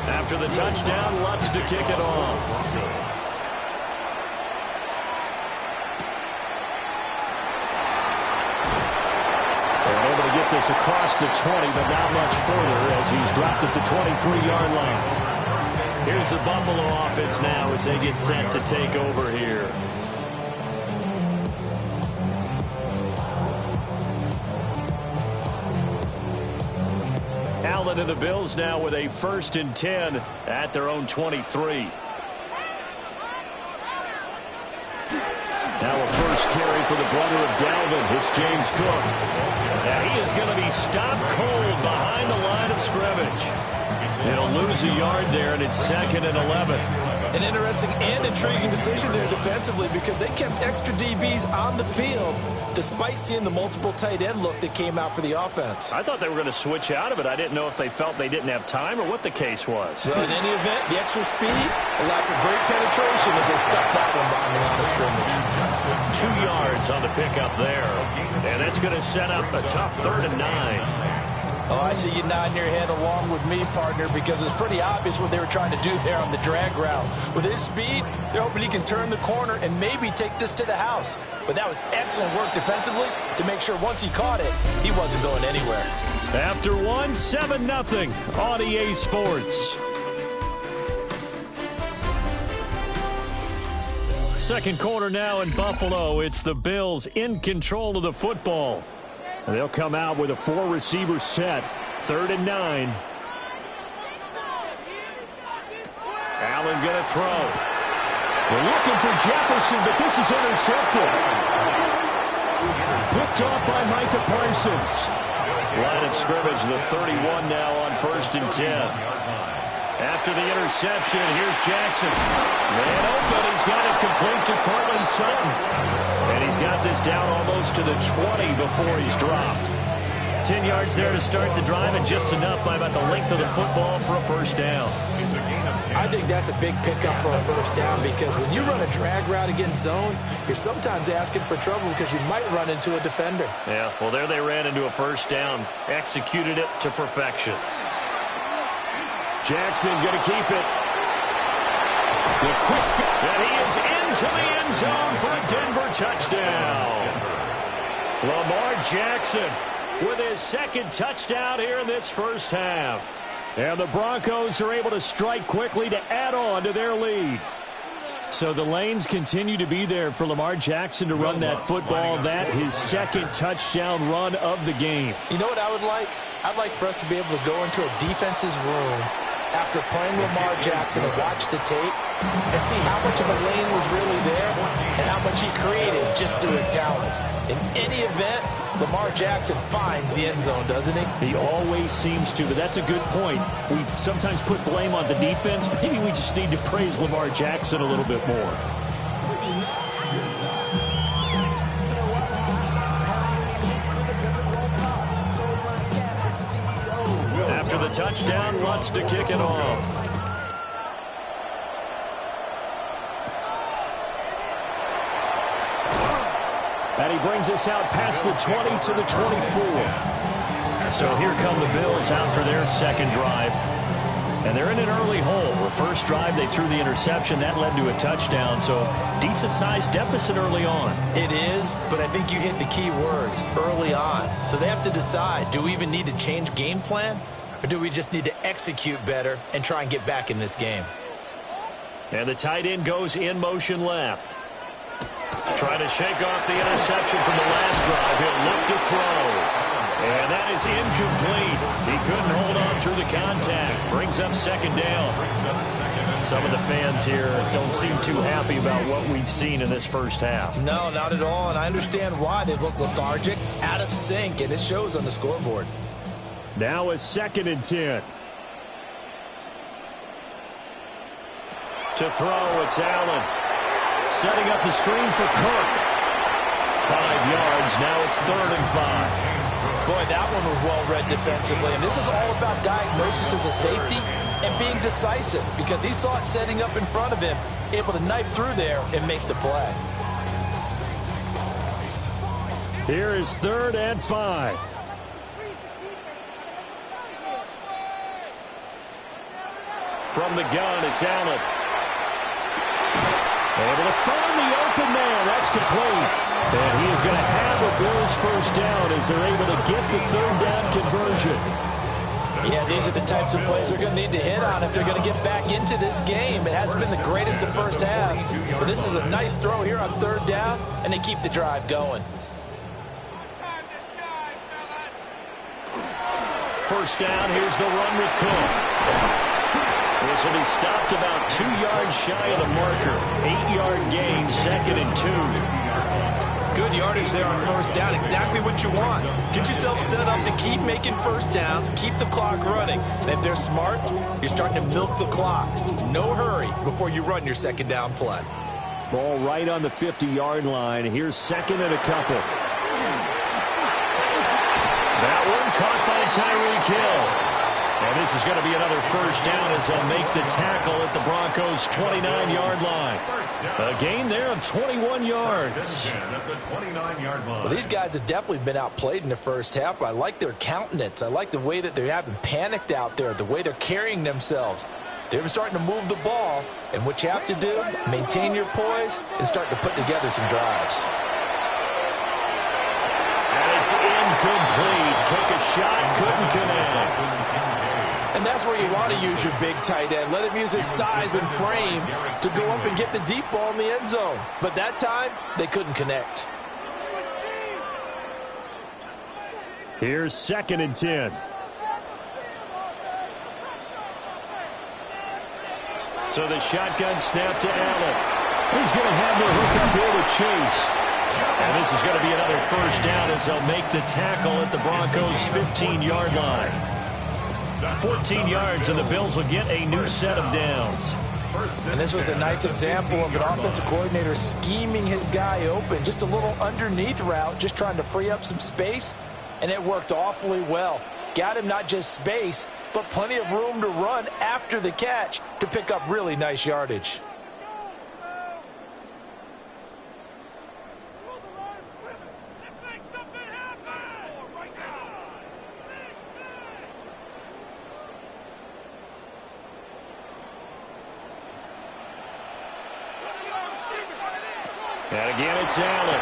After the touchdown, Lutz to kick it off. They're able to get this across the 20, but not much further as he's dropped at the 23-yard line. Here's the Buffalo offense now as they get set to take over here. Allen and the Bills now with a 1st and 10 at their own 23. Now a first carry for the brother of Dalvin. It's James Cook. And he is going to be stopped cold behind the line of scrimmage. He'll lose a yard there, and it's 2nd and 11. An interesting and intriguing decision there defensively because they kept extra DBs on the field despite seeing the multiple tight end look that came out for the offense. I thought they were going to switch out of it. I didn't know if they felt they didn't have time or what the case was. Well, in any event, the extra speed allowed for great penetration as they stuck that one behind the line of scrimmage. 2 yards on the pickup there. And that's going to set up a tough 3rd and 9. Oh, I see you nodding your head along with me, partner, because it's pretty obvious what they were trying to do there on the drag route. With his speed, they're hoping he can turn the corner and maybe take this to the house. But that was excellent work defensively to make sure once he caught it, he wasn't going anywhere. After one, 7-0 on EA Sports. Second quarter now in Buffalo. It's the Bills in control of the football. They'll come out with a 4-receiver set. 3rd and 9. Allen going to throw. We're looking for Jefferson, but this is intercepted. Picked off by Micah Parsons. Line of scrimmage, the 31 now on 1st and 10. After the interception, here's Jackson. Man open, he's got it complete to Courtland Sutton. And he's got this down almost to the 20 before he's dropped. 10 yards there to start the drive, and just enough by about the length of the football for a 1st down. I think that's a big pickup for a 1st down because when you run a drag route against zone, you're sometimes asking for trouble because you might run into a defender. Yeah, well, there they ran into a 1st down. Executed it to perfection. Jackson going to keep it. The quick fit, and he is into the end zone for a Denver touchdown. Lamar Jackson with his 2nd touchdown here in this 1st half. And the Broncos are able to strike quickly to add on to their lead. So the lanes continue to be there for Lamar Jackson to run that football. That his 2nd touchdown run of the game. You know what I would like? I'd like for us to be able to go into a defense's room after playing Lamar Jackson and watch the tape and see how much of a lane was really there and how much he created just through his talents. In any event, Lamar Jackson finds the end zone, doesn't he? He always seems to, but that's a good point. We sometimes put blame on the defense. Maybe we just need to praise Lamar Jackson a little bit more. After the touchdown, Lutz to kick it off. And he brings us out past the 20 to the 24. So here come the Bills out for their 2nd drive. And they're in an early hole. The first drive, they threw the interception. That led to a touchdown. So decent-sized deficit early on. It is, but I think you hit the key words, early on. So they have to decide, do we even need to change game plan? Or do we just need to execute better and try and get back in this game? And the tight end goes in motion left. Trying to shake off the interception from the last drive. He'll look to throw. And that is incomplete. He couldn't hold on through the contact. Brings up 2nd down. Some of the fans here don't seem too happy about what we've seen in this 1st half. No, not at all. And I understand why. They've looked lethargic, out of sync, and it shows on the scoreboard. Now a 2nd and 10. To throw, it's Allen. Setting up the screen for Cook. 5 yards. Now it's 3rd and 5. Boy, that one was well-read defensively. And this is all about diagnosis as a safety and being decisive, because he saw it setting up in front of him, able to knife through there and make the play. Here is 3rd and 5. From the gun, it's Allen. Able to find the open man. That's complete. And he is going to have the Bills' first down as they're able to get the 3rd down conversion. Yeah, these are the types of plays they're going to need to hit on if they're going to get back into this game. It hasn't been the greatest of first half, but this is a nice throw here on 3rd down, and they keep the drive going. First down, here's the run with Cook. This will be stopped about 2 yards shy of the marker. 8-yard gain, 2nd and 2. Good yardage there on first down, exactly what you want. Get yourself set up to keep making first downs, keep the clock running. And if they're smart, you're starting to milk the clock. No hurry before you run your 2nd down play. Ball right on the 50-yard line. Here's 2nd and a couple. That one caught by Tyreek Hill. And this is going to be another first down as they'll make the tackle at the Broncos' 29-yard line. A gain there of 21 yards. Well, these guys have definitely been outplayed in the first half. I like their countenance. I like the way that they haven't panicked out there, the way they're carrying themselves. They're starting to move the ball, and what you have to do, maintain your poise and start to put together some drives. And it's incomplete. Took a shot, couldn't connect. And that's where you want to use your big tight end. Let him use his size and frame to go up and get the deep ball in the end zone. But that time, they couldn't connect. Here's 2nd and 10. So the shotgun snap to Allen. He's going to have the hook up here to Chase. And this is going to be another first down as they'll make the tackle at the Broncos' 15-yard line. 14 yards, and the Bills will get a new set of downs. And this was a nice example of an offensive coordinator scheming his guy open. Just a little underneath route, just trying to free up some space, and it worked awfully well. Got him not just space, but plenty of room to run after the catch to pick up really nice yardage. And again, it's Allen.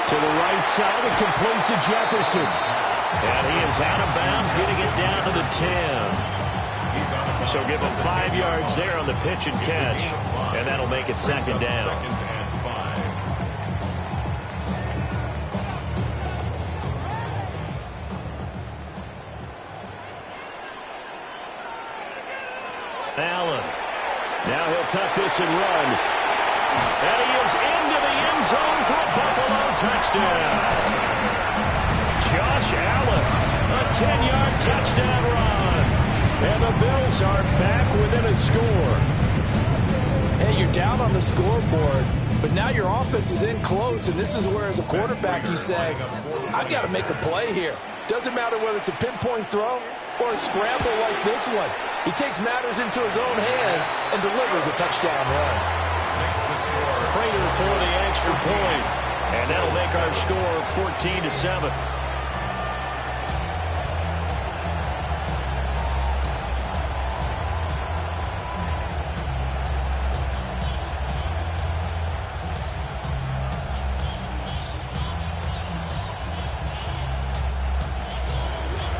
To the right side and complete to Jefferson. And he is out of bounds, getting it down to the 10. So give him 5 yards there on the pitch and catch. And that'll make it 2nd down. Allen. Now he'll tuck this and run. And he is into the end zone for a Buffalo touchdown. Josh Allen, a 10-yard touchdown run. And the Bills are back within a score. Hey, you're down on the scoreboard, but now your offense is in close, and this is where, as a quarterback, you say, I've got to make a play here. Doesn't matter whether it's a pinpoint throw or a scramble like this one. He takes matters into his own hands and delivers a touchdown run. Prater for the extra point. And that'll make our score 14-7.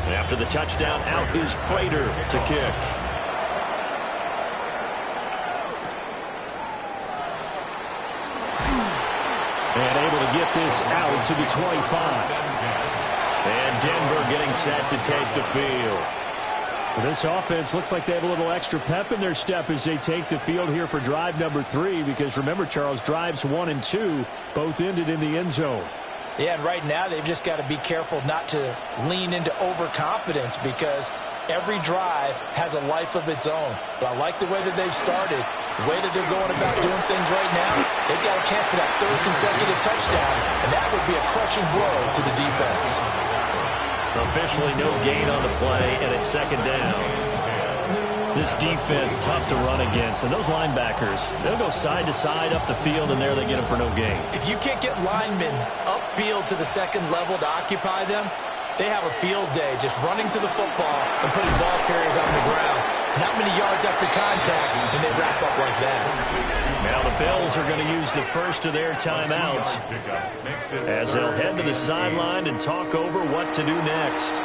After the touchdown, out is Prater to kick. And able to get this out to the 25. And Denver getting set to take the field. Well, this offense looks like they have a little extra pep in their step as they take the field here for drive number 3. Because remember, Charles, drives 1 and 2 both ended in the end zone. Yeah, and right now they've just got to be careful not to lean into overconfidence because every drive has a life of its own. But I like the way that they've started. The way that they're going about doing things right now, they've got a chance for that third consecutive touchdown, and that would be a crushing blow to the defense. Officially no gain on the play, and it's second down. This defense tough to run against, and those linebackers, they'll go side to side up the field, and there they get them for no gain. If you can't get linemen upfield to the second level to occupy them, they have a field day just running to the football and putting ball carriers on the ground. Not many yards after contact, and they wrap up like that. Now the Bills are going to use the first of their timeouts as they'll head to the sideline and talk over what to do next.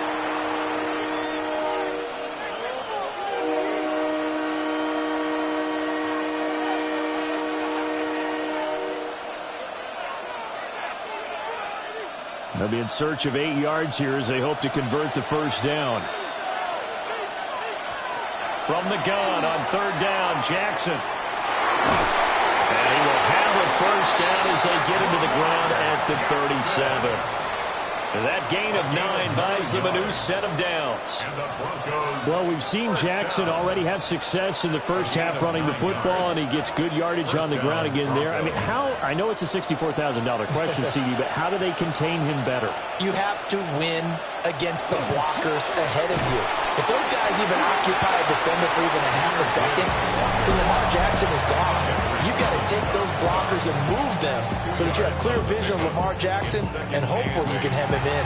They'll be in search of 8 yards here as they hope to convert the first down. From the gun on third down, Jackson. And he will have a first down as they get him to the ground at the 37. And that gain of 9 buys them a new set of downs. Well, we've seen Jackson already have success in the first half running the football, and he gets good yardage on the ground again there. I mean, I know it's a $64,000 question, CD, but how do they contain him better? You have to win against the blockers ahead of you. If those guys even occupy a defender for even a half a second, then Lamar Jackson is gone. You've got to take those blockers and move them so that you have clear vision of Lamar Jackson, and hopefully you can hem him in.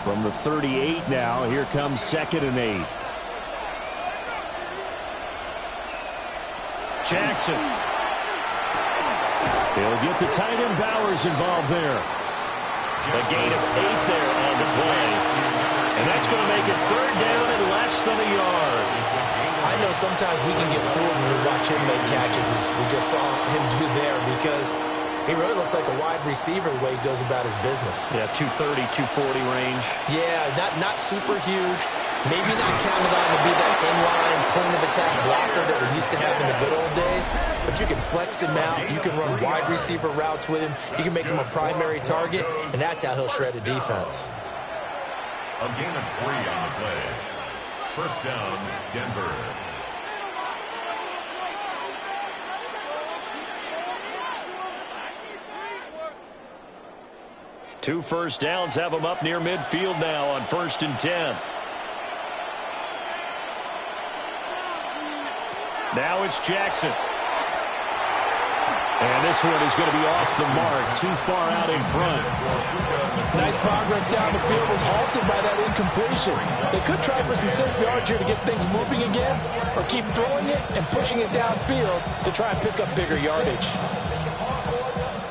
From the 38 now, here comes 2nd and 8. Jackson. He'll get the tight end Bowers involved there. A gain of 8 there on the play. And that's going to make it third down and less than a yard. I know sometimes we can get fooled when we watch him make catches, as we just saw him do there, because he really looks like a wide receiver the way he goes about his business. Yeah, 230, 240 range. Yeah, not super huge. Maybe not counted on to be that inline point-of-attack blocker that we used to have in the good old days, but you can flex him out. You can run wide receiver routes with him. You can make him a primary target, and that's how he'll shred a defense. A gain of 3 on the play. First down, Denver. Two first downs have them up near midfield now on 1st and 10. Now it's Jackson. And this one is going to be off the mark, too far out in front. Nice progress down the field was halted by that incompletion. They could try for some safe yards here to get things moving again, or keep throwing it and pushing it downfield to try and pick up bigger yardage.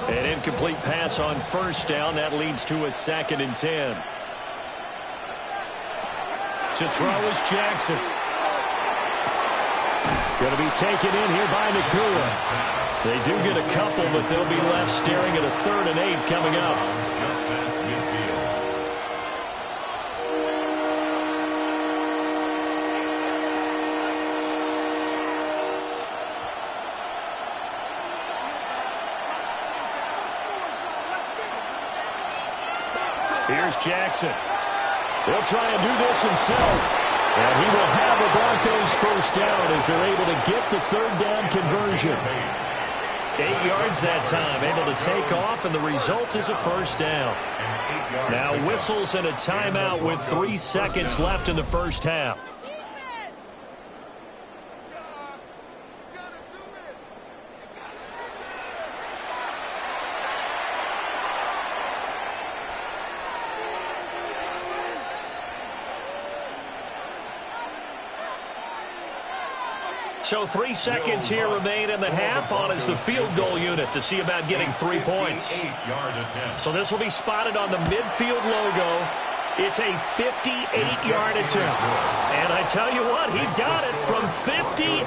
An incomplete pass on first down. That leads to a 2nd and 10. To throw is Jackson. Going to be taken in here by Nakua. They do get a couple, but they'll be left staring at a 3rd and 8 coming up. Just past midfield. Here's Jackson. He'll try and do this himself. And he will have the Broncos first down as they're able to get the 3rd down conversion. 8 yards that time, able to take off, and the result is a first down. Now whistles and a timeout with 3 seconds left in the first half. So 3 seconds here remain in the half. On is the field goal unit to see about getting 3 points. So this will be spotted on the midfield logo. It's a 58-yard attempt. And I tell you what, he got it from 58.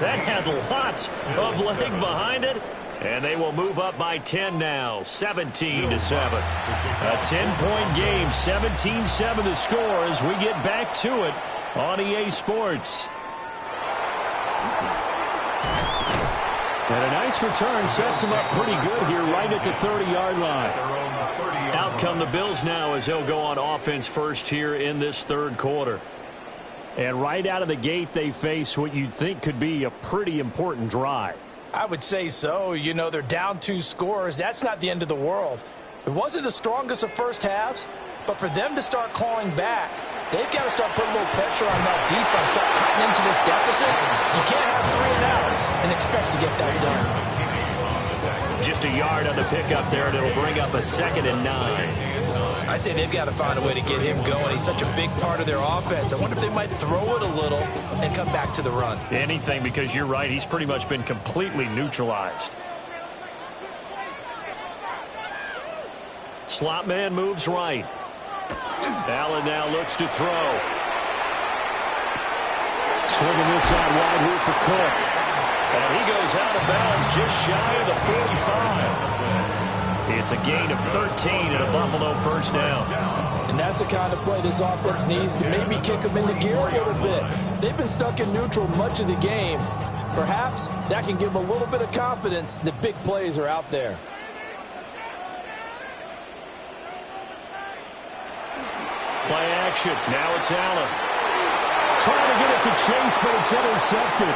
That had lots of leg behind it. And they will move up by 10 now, 17-7. A 10-point game, 17-7 the score as we get back to it on EA Sports. And a nice return sets him up pretty good here right at the 30-yard line. Out come the Bills now as he'll go on offense first here in this third quarter. And right out of the gate, they face what you'd think could be a pretty important drive. I would say so. You know, they're down 2 scores. That's not the end of the world. It wasn't the strongest of first halves, but for them to start clawing back, they've got to start putting a little pressure on that defense, start cutting into this deficit. You can't have 3 and outs and expect to get that done. Just a yard on the pickup there, and it'll bring up a 2nd and 9. I'd say they've got to find a way to get him going. He's such a big part of their offense. I wonder if they might throw it a little and come back to the run. Anything, because you're right. He's pretty much been completely neutralized. Slot man moves right. Allen now looks to throw. Swinging this out wide here for Cook. And he goes out of bounds just shy of the 45. It's a gain of 13 and a Buffalo first down. And that's the kind of play this offense needs to maybe kick them into gear a little bit. They've been stuck in neutral much of the game. Perhaps that can give them a little bit of confidence that big plays are out there. Play action. Now it's Allen. Trying to get it to Chase, but it's intercepted.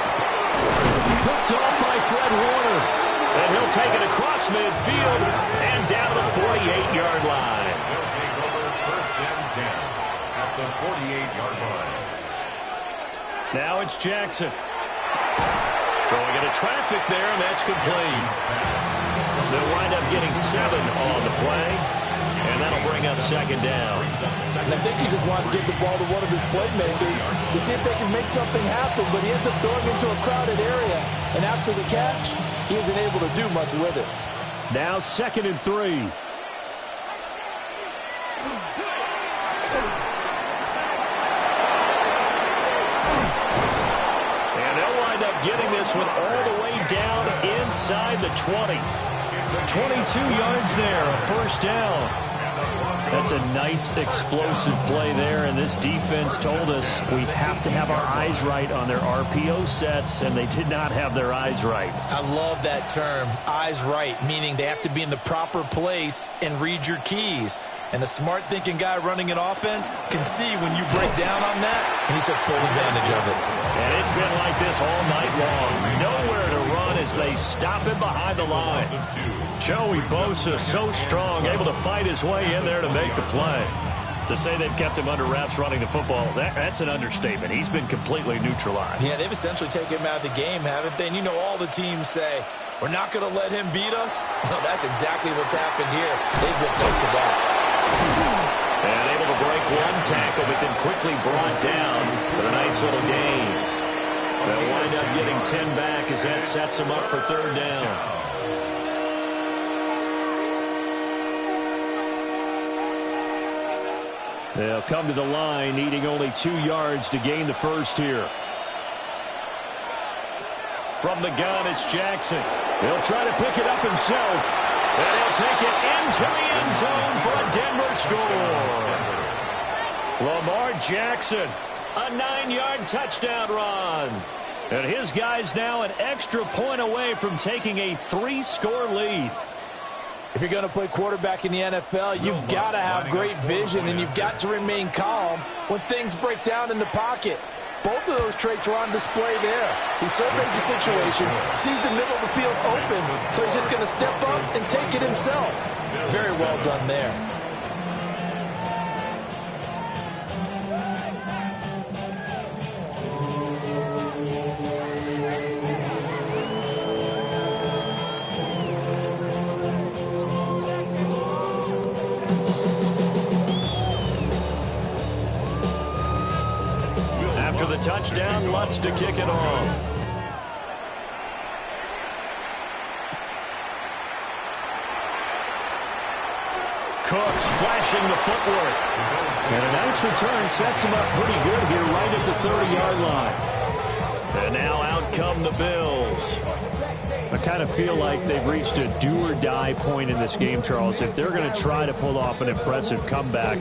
Picked off by Fred Warner. And he'll take it across midfield and down to the 48-yard line. He'll take over first and 10 at the 48-yard line. Now it's Jackson. Throwing into traffic there, and that's complete. They'll wind up getting 7 on the play, and that'll bring up 2nd down. And I think he just wanted to get the ball to one of his playmakers to see if they can make something happen, but he ends up throwing into a crowded area. And after the catch, he isn't able to do much with it. Now 2nd and 3. And they'll wind up getting this one all the way down inside the 20. 22 yards there, a first down. That's a nice explosive play there, and this defense told us we have to have our eyes right on their RPO sets, and they did not have their eyes right. I love that term, eyes right, meaning they have to be in the proper place and read your keys. And a smart-thinking guy running an offense can see when you break down on that, and he took full advantage of it. And it's been like this all night long. Nowhere to run as they stop him behind the line. Joey Bosa, so strong, able to fight his way in there to make the play. To say they've kept him under wraps running the football, that's an understatement. He's been completely neutralized. Yeah, they've essentially taken him out of the game, haven't they? And you know all the teams say, we're not going to let him beat us. Well, that's exactly what's happened here. They've lived up to that. And able to break one tackle, but then quickly brought down with a nice little gain. They'll wind up getting 10 back as that sets them up for 3rd down. They'll come to the line, needing only 2 yards to gain the first here. From the gun, it's Jackson. He'll try to pick it up himself. And he'll take it into the end zone for a Denver score. Lamar Jackson, a 9-yard touchdown run. And his guy's now an extra point away from taking a 3-score lead. If you're going to play quarterback in the NFL, you've got to have great vision, and you've got to remain calm when things break down in the pocket. Both of those traits are on display there. He surveys the situation, sees the middle of the field open, so he's just going to step up and take it himself. Very well done there. After the touchdown, Lutz to kick it off. Cooks flashing the footwork. And a nice return sets him up pretty good here right at the 30-yard line. And now out come the Bills. I kind of feel like they've reached a do-or-die point in this game, Charles. If they're going to try to pull off an impressive comeback,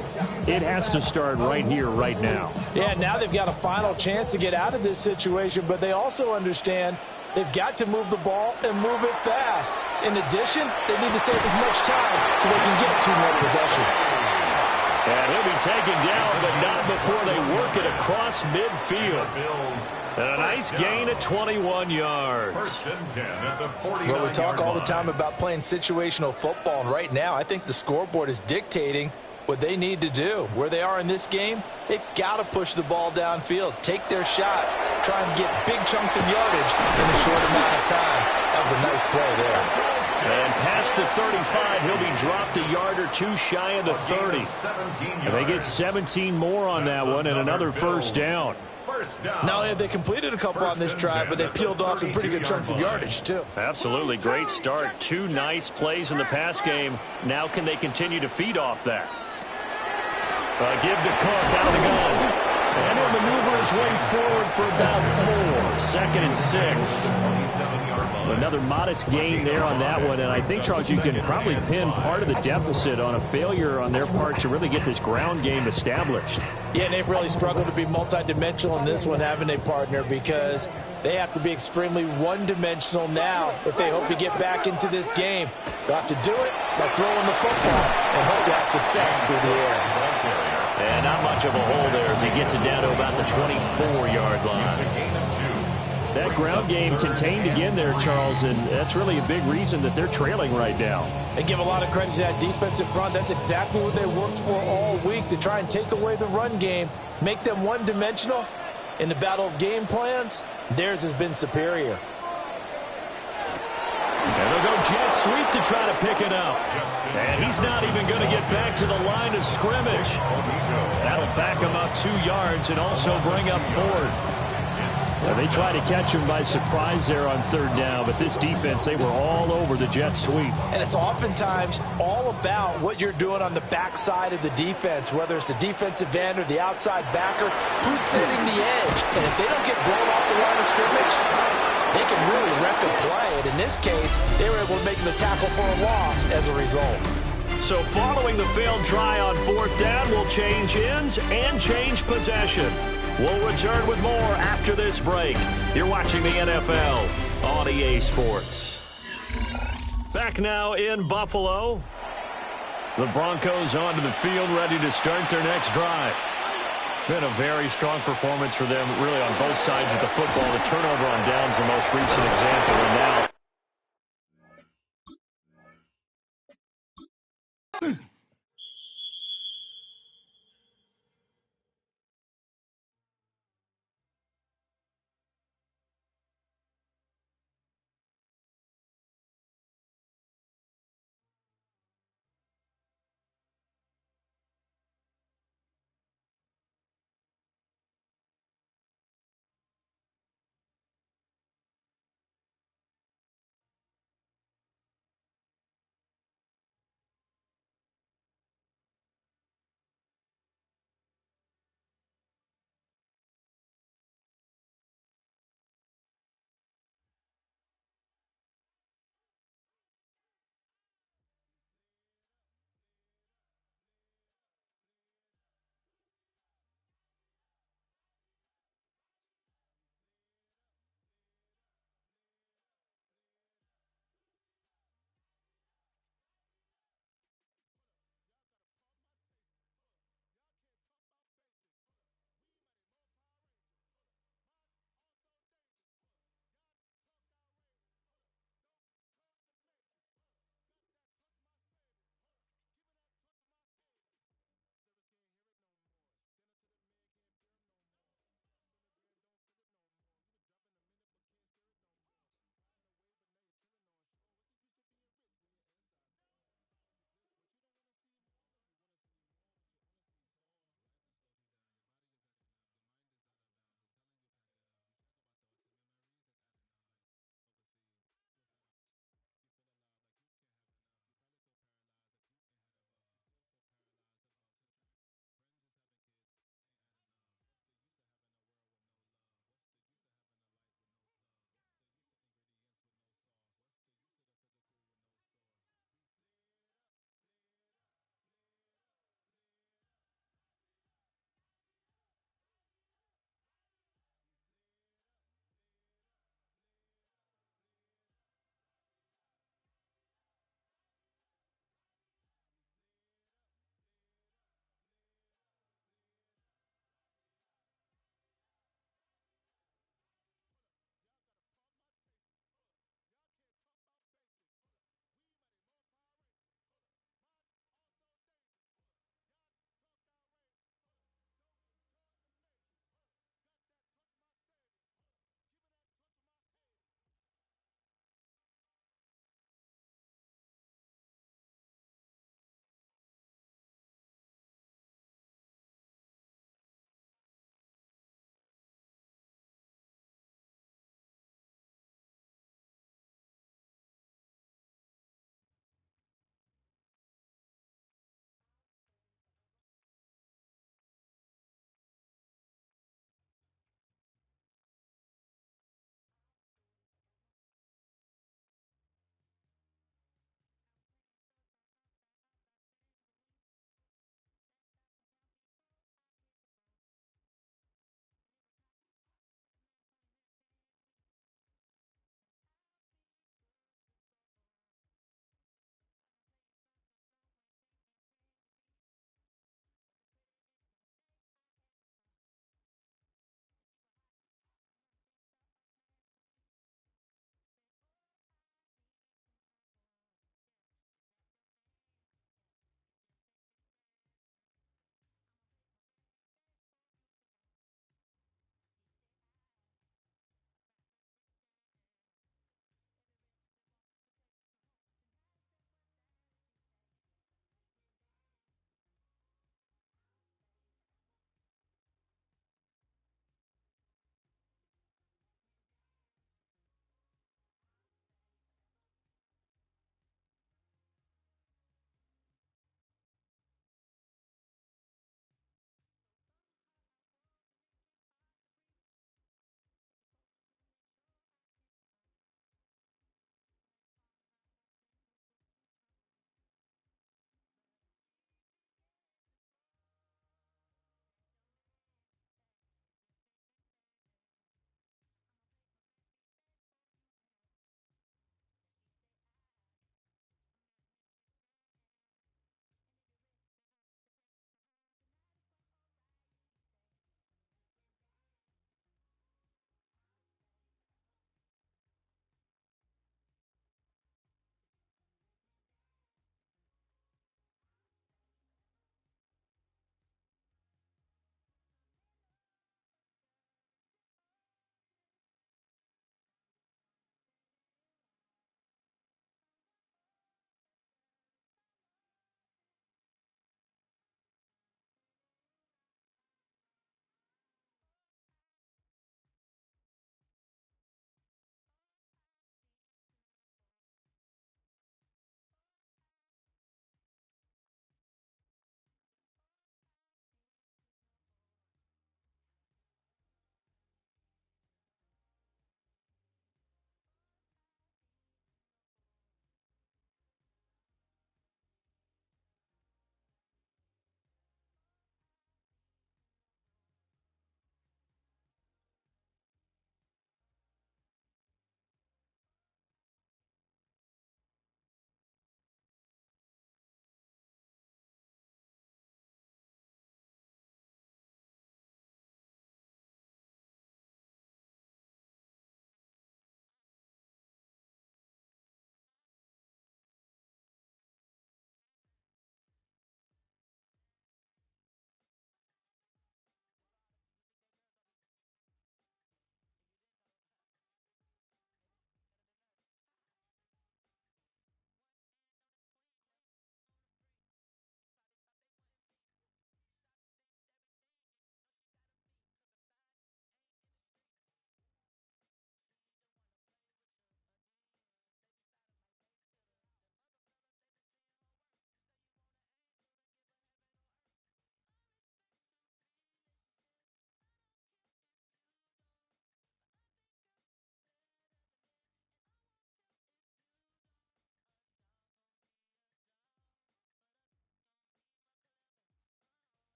it has to start right here, right now. Yeah, now they've got a final chance to get out of this situation, but they also understand They've got to move the ball and move it fast. In addition, they need to save as much time so they can get 2 more possessions. And he'll be taken down, but not before they work it across midfield. And a nice gain at 21 yards. First and 10 at the 49-yard Well, we talk all the line. time about playing situational football, and right now I think the scoreboard is dictating what they need to do. Where they are in this game, they've got to push the ball downfield, take their shots, try and get big chunks of yardage in a short amount of time. That was a nice play there. And past the 35, he'll be dropped a yard or 2 shy of the 30. And they get 17 more on that one and another first down. Not only have they completed a couple on this drive, but they peeled off some pretty good chunks of yardage, too. Absolutely. Great start. 2 nice plays in the pass game. Now can they continue to feed off that? Give to Cook out of the gun. And he'll maneuver his way forward for about 4. Second and 6. Another modest gain there on that one. And I think, Charles, you can probably pin part of the deficit on a failure on their part to really get this ground game established. Yeah, and they've really struggled to be multidimensional in this one, haven't they, partner? Because they have to be extremely one-dimensional now if they hope to get back into this game. They'll have to do it by throwing the football and hope to have success through the air. And not much of a hole there as he gets it down to about the 24-yard line. That ground game contained again there, Charles, and that's really a big reason that they're trailing right now. They give a lot of credit to that defensive front. That's exactly what they worked for all week, to try and take away the run game, make them one-dimensional. In the battle of game plans, theirs has been superior. And they'll go jet sweep to try to pick it up. And he's not even going to get back to the line of scrimmage. That'll back him up 2 yards and also bring up 4th. They tried to catch him by surprise there on 3rd down, but this defense, they were all over the jet sweep. And it's oftentimes all about what you're doing on the backside of the defense, whether it's the defensive end or the outside backer, who's setting the edge. And if they don't get blown off the line of scrimmage, they can really wreck a play. And in this case, they were able to make the tackle for a loss as a result. So following the failed try on 4th down, we'll change ends and change possession. We'll return with more after this break. You're watching the NFL on EA Sports. Back now in Buffalo. The Broncos onto the field, ready to start their next drive. Been a very strong performance for them, really, on both sides of the football. The turnover on downs, the most recent example, and now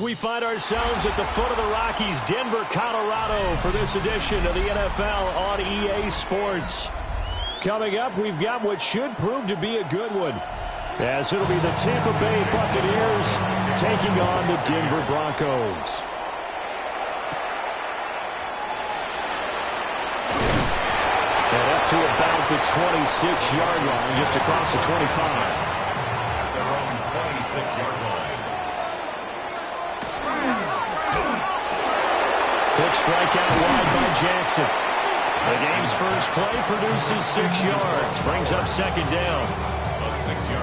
We find ourselves at the foot of the Rockies, Denver, Colorado, for this edition of the NFL on EA Sports. Coming up, we've got what should prove to be a good one, as it'll be the Tampa Bay Buccaneers taking on the Denver Broncos. And up to about the 26-yard line, just across the 25. At their own 26-yard line. Quick strikeout wide by Jackson. The game's first play produces 6 yards, brings up second down.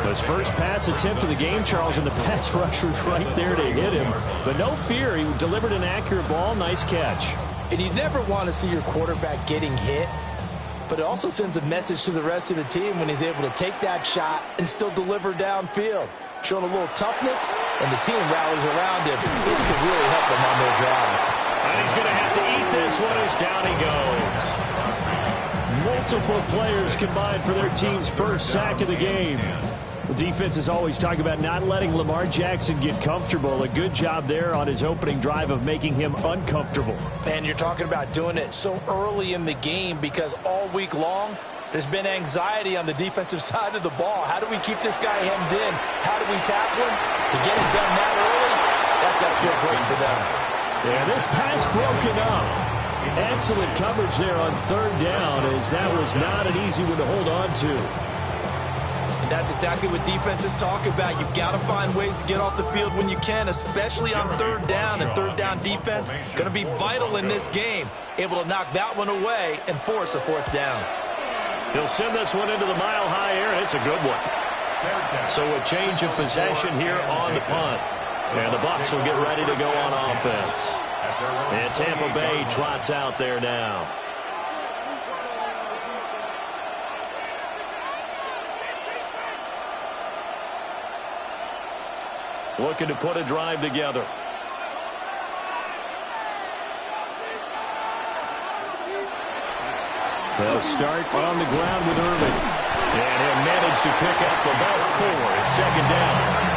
His first pass attempt of the game, Charles, and the pass rusher was right there to hit him. But no fear, he delivered an accurate ball. Nice catch. And you never want to see your quarterback getting hit, but it also sends a message to the rest of the team when he's able to take that shot and still deliver downfield. Showing a little toughness, and the team rallies around him. This could really help them on their drive. And he's going to have to eat this one as down he goes. Multiple players combined for their team's first sack of the game. The defense is always talking about not letting Lamar Jackson get comfortable. A good job there on his opening drive of making him uncomfortable. And you're talking about doing it so early in the game because all week long, there's been anxiety on the defensive side of the ball. How do we keep this guy hemmed in? How do we tackle him? To get it done that early, that's got to feel great for them. Yeah, this pass broken up. Excellent coverage there on third down, as that was not an easy one to hold on to. And that's exactly what defenses talk about. You've got to find ways to get off the field when you can, especially on third down. And third down defense going to be vital in this game. Able to knock that one away and force a fourth down. He'll send this one into the mile-high air, and it's a good one. So a change of possession here on the punt. And the Bucs will get ready to go on offense. And Tampa Bay trots out there now. Looking to put a drive together. They'll start on the ground with Irving. And he'll manage to pick up about 4 at second down.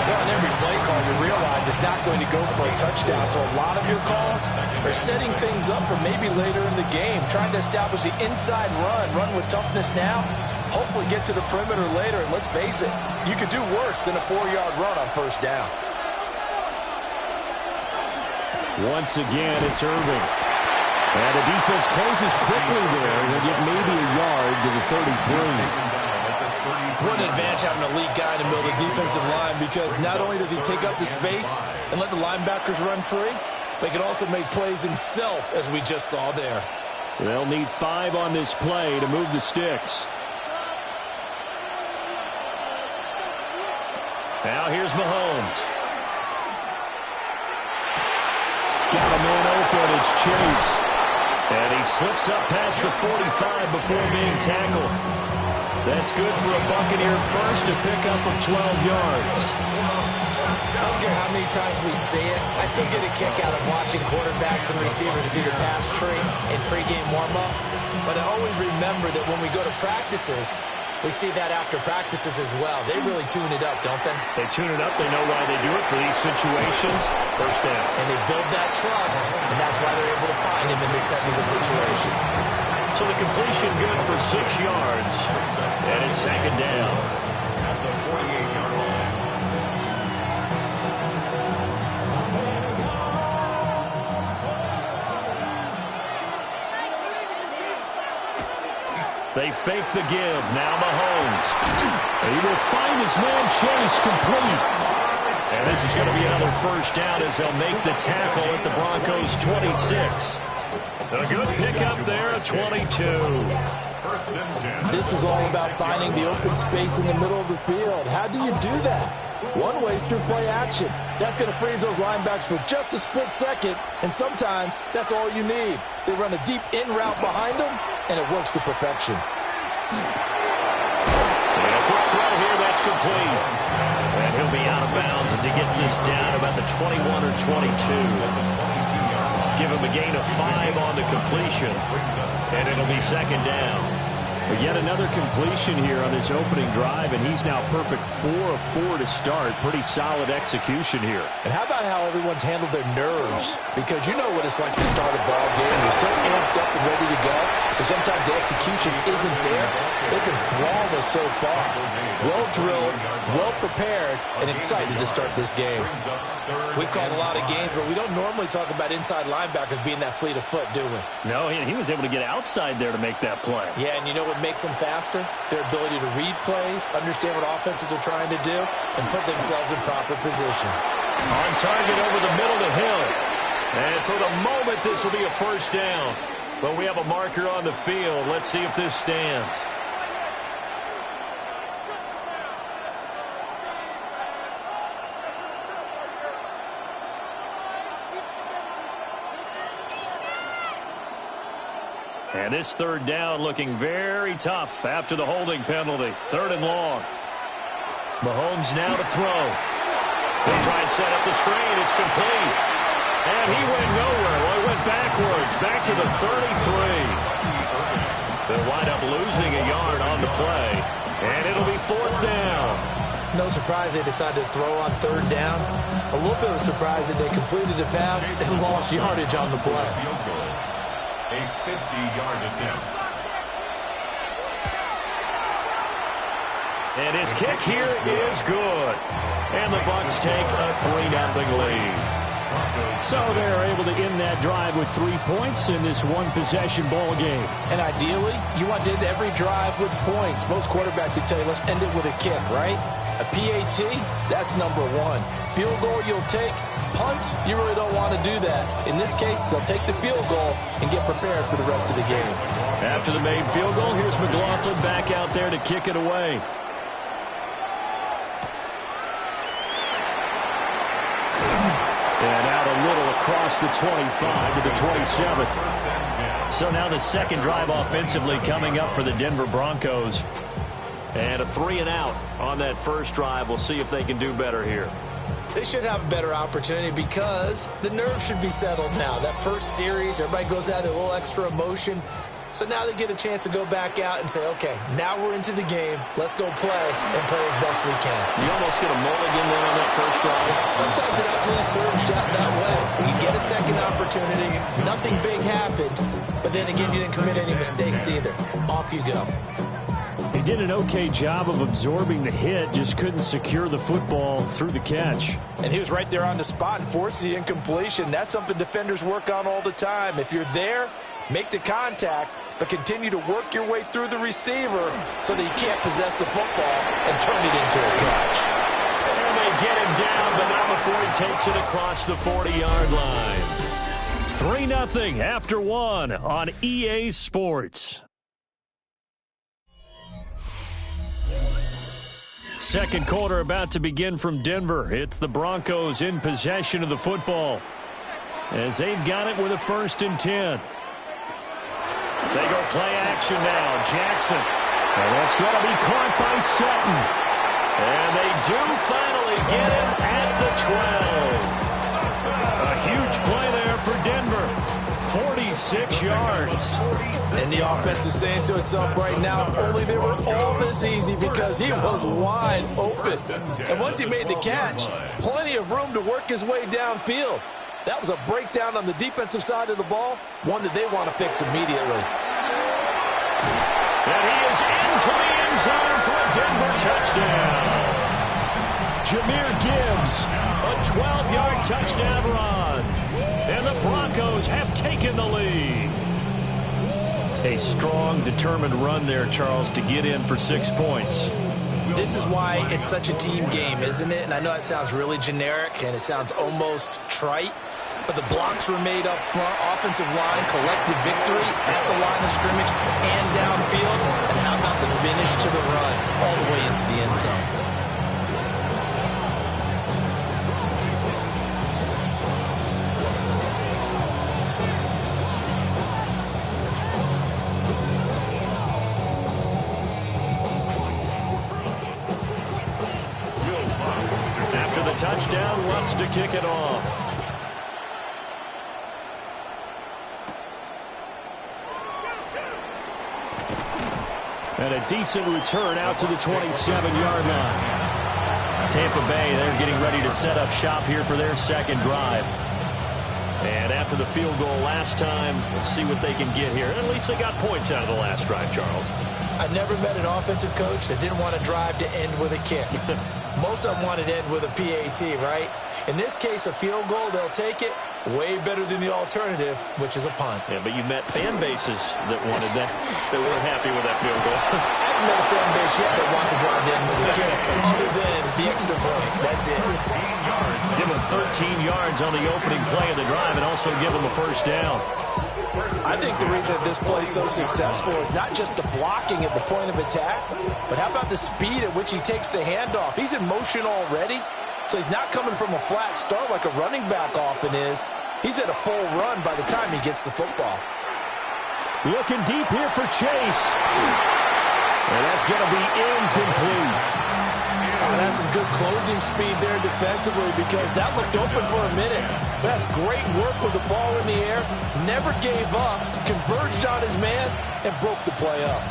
Well, in every play call, you realize it's not going to go for a touchdown. So a lot of your calls are setting things up for maybe later in the game, trying to establish the inside run with toughness now, hopefully get to the perimeter later. And let's face it, you could do worse than a 4-yard run on first down. Once again, it's Irving. And the defense closes quickly there. They'll get maybe a yard to the 33. What an advantage having a lead guy in the middle of the defensive line, because not only does he take up the space and let the linebackers run free, but he can also make plays himself, as we just saw there. They'll need 5 on this play to move the sticks. Now here's Mahomes. Got a man open. It's Chase. And he slips up past the 45 before being tackled. That's good for a Buccaneer first, a pickup of 12 yards. I don't care how many times we see it. I still get a kick out of watching quarterbacks and receivers do the pass tree in pregame warm-up. But I always remember that when we go to practices, we see that after practices as well. They really tune it up, don't they? They tune it up. They know why they do it for these situations. First down. And they build that trust, and that's why they're able to find him in this type of a situation. So the completion good for 6 yards. And it's second down. At the 48-yard line. They fake the give. Now Mahomes. He will find his man Chase complete. And this is going to be another first down as they'll make the tackle at the Broncos' 26. A good pickup there at 22. First and 10. This is all about finding the open space in the middle of the field. How do you do that? One way is through play action. That's going to freeze those linebackers for just a split second, and sometimes that's all you need. They run a deep in route behind them, and it works to perfection. And a quick throw here, that's complete. And he'll be out of bounds as he gets this down about the 21 or 22. Give him a gain of 5 on the completion, and it'll be second down. Yet another completion here on this opening drive, and he's now perfect 4 of 4 to start. Pretty solid execution here. And how about how everyone's handled their nerves? Because you know what it's like to start a ball game. You're so amped up and ready to go, but sometimes the execution isn't there. They've been flawless so far. Well drilled, well prepared, and excited to start this game. We've called a lot of games, but we don't normally talk about inside linebackers being that fleet of foot, do we? No, he was able to get outside there to make that play. Yeah, and you know what makes them faster? Their ability to read plays, understand what offenses are trying to do, and put themselves in proper position. On target over the middle to Hill. And for the moment, this will be a first down. But we have a marker on the field. Let's see if this stands. And this third down looking very tough after the holding penalty. 3rd and long. Mahomes now to throw. He'll try and set up the screen. It's complete. And he went nowhere. Well, he went backwards. Back to the 33. They'll wind up losing a yard on the play. And it'll be 4th down. No surprise they decided to throw on 3rd down. A little bit of surprise that they completed the pass and lost yardage on the play. A 50-yard attempt. And his kick here is good. And the Bucs take a 3-0 lead. So they're able to end that drive with 3 points in this one-possession ball game. And ideally, you want to end every drive with points. Most quarterbacks would tell you, let's end it with a kick, right? A PAT, that's number 1. Field goal you'll take. Punts, you really don't want to do that. In this case, they'll take the field goal and get prepared for the rest of the game. After the made field goal, here's McLaughlin back out there to kick it away. And out a little across the 25 to the 27. So now the second drive offensively coming up for the Denver Broncos. And a 3-and-out on that first drive. We'll see if they can do better here. They should have a better opportunity because the nerves should be settled now. That first series, everybody goes out a little extra emotion. So now they get a chance to go back out and say, okay, now we're into the game. Let's go play and play as best we can. You almost get a mulligan there on that first drive. Sometimes it absolutely serves that way. You get a second opportunity. Nothing big happened. But then again, you didn't commit any mistakes either. Off you go. He did an okay job of absorbing the hit, just couldn't secure the football through the catch. And he was right there on the spot and forced the incompletion. That's something defenders work on all the time. If you're there, make the contact, but continue to work your way through the receiver so that you can't possess the football and turn it into a catch. And they get him down, but not before he takes it across the 40-yard line. 3-0 after 1 on EA Sports. Second quarter about to begin from Denver. It's the Broncos in possession of the football as they've got it with a 1st and 10. They go play action now. Jackson. And that's going to be caught by Sutton. And they do finally get him at the 12. A huge play there for Denver. 46 yards. And the offense is saying to itself right now, if only they were all this easy, because he was wide open. And once he made the catch, plenty of room to work his way downfield. That was a breakdown on the defensive side of the ball, one that they want to fix immediately. And he is into the end zone for a Denver touchdown. Jahmyr Gibbs, a 12-yard touchdown run. And the Broncos have taken the lead. A strong, determined run there, Charles, to get in for 6 points. This is why it's such a team game, isn't it? And I know it sounds really generic and it sounds almost trite, but the blocks were made up front, offensive line, collective victory at the line of scrimmage and downfield. And how about the finish to the run all the way into the end zone? Touchdown, wants to kick it off. And a decent return out to the 27-yard line. Tampa Bay, they're getting ready to set up shop here for their second drive. And after the field goal last time, we'll see what they can get here. At least they got points out of the last drive, Charles. I never met an offensive coach that didn't want to drive to end with a kick. Most of them wanted to end with a PAT, right? In this case, a field goal, they'll take it. Way better than the alternative, which is a punt. Yeah, but you met fan bases that wanted that, that were happy with that field goal. I haven't met a fan base yet that wants to drive to end with a kick, other than the extra point. That's it. Give them 13 yards on the opening play of the drive and also give them a first down. I think the reason this play is so successful is not just the blocking at the point of attack, but how about the speed at which he takes the handoff? He's in motion already, so he's not coming from a flat start like a running back often is. He's at a full run by the time he gets the football. Looking deep here for Chase. And that's going to be incomplete. That's some good closing speed there defensively because that looked open for a minute. That's great work with the ball in the air. Never gave up, converged on his man, and broke the play up.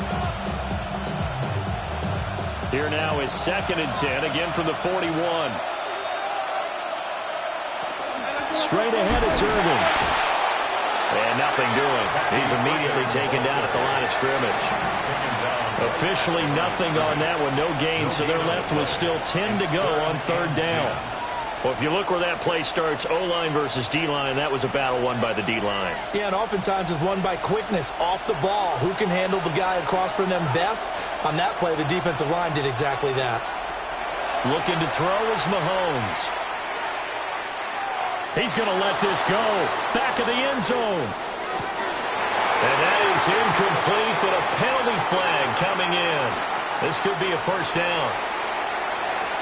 Here now is 2nd and 10, again from the 41. Straight ahead, it's Irvin. And nothing doing. He's immediately taken down at the line of scrimmage. Officially nothing on that one, no gain, so they're left with still 10 to go on 3rd down. Well, if you look where that play starts, O-line versus D-line, that was a battle won by the D-line. Yeah, and oftentimes it's won by quickness off the ball. Who can handle the guy across from them best? On that play, the defensive line did exactly that. Looking to throw is Mahomes. He's going to let this go. Back of the end zone. And that is incomplete, but a penalty flag coming in. This could be a first down.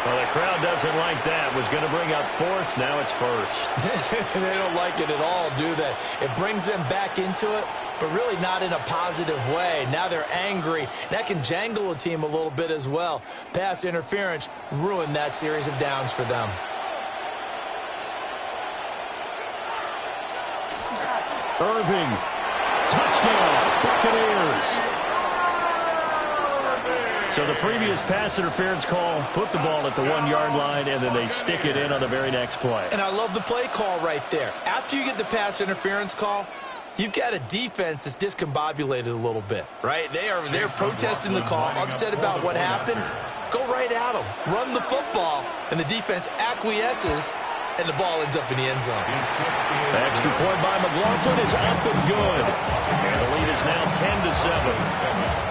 Well, the crowd doesn't like that. Was going to bring up 4th. Now it's 1st. They don't like it at all, do they? It brings them back into it, but really not in a positive way. Now they're angry. That can jangle a team a little bit as well. Pass interference ruined that series of downs for them. Irving. Touchdown, Buccaneers. So the previous pass interference call put the ball at the 1-yard line, and then they stick it in on the very next play. And I love the play call right there. After you get the pass interference call, you've got a defense that's discombobulated a little bit, right? They're protesting the call, upset about what happened. Go right at them. Run the football, and the defense acquiesces, and the ball ends up in the end zone. The extra point by McLaughlin is up and good. And the lead is now 10-7.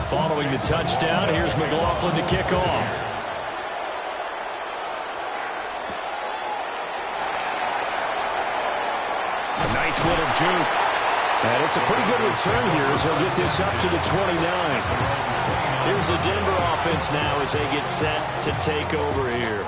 Following the touchdown, here's McLaughlin to kick off. A nice little juke. And it's a pretty good return here as he'll get this up to the 29. Here's the Denver offense now as they get set to take over here.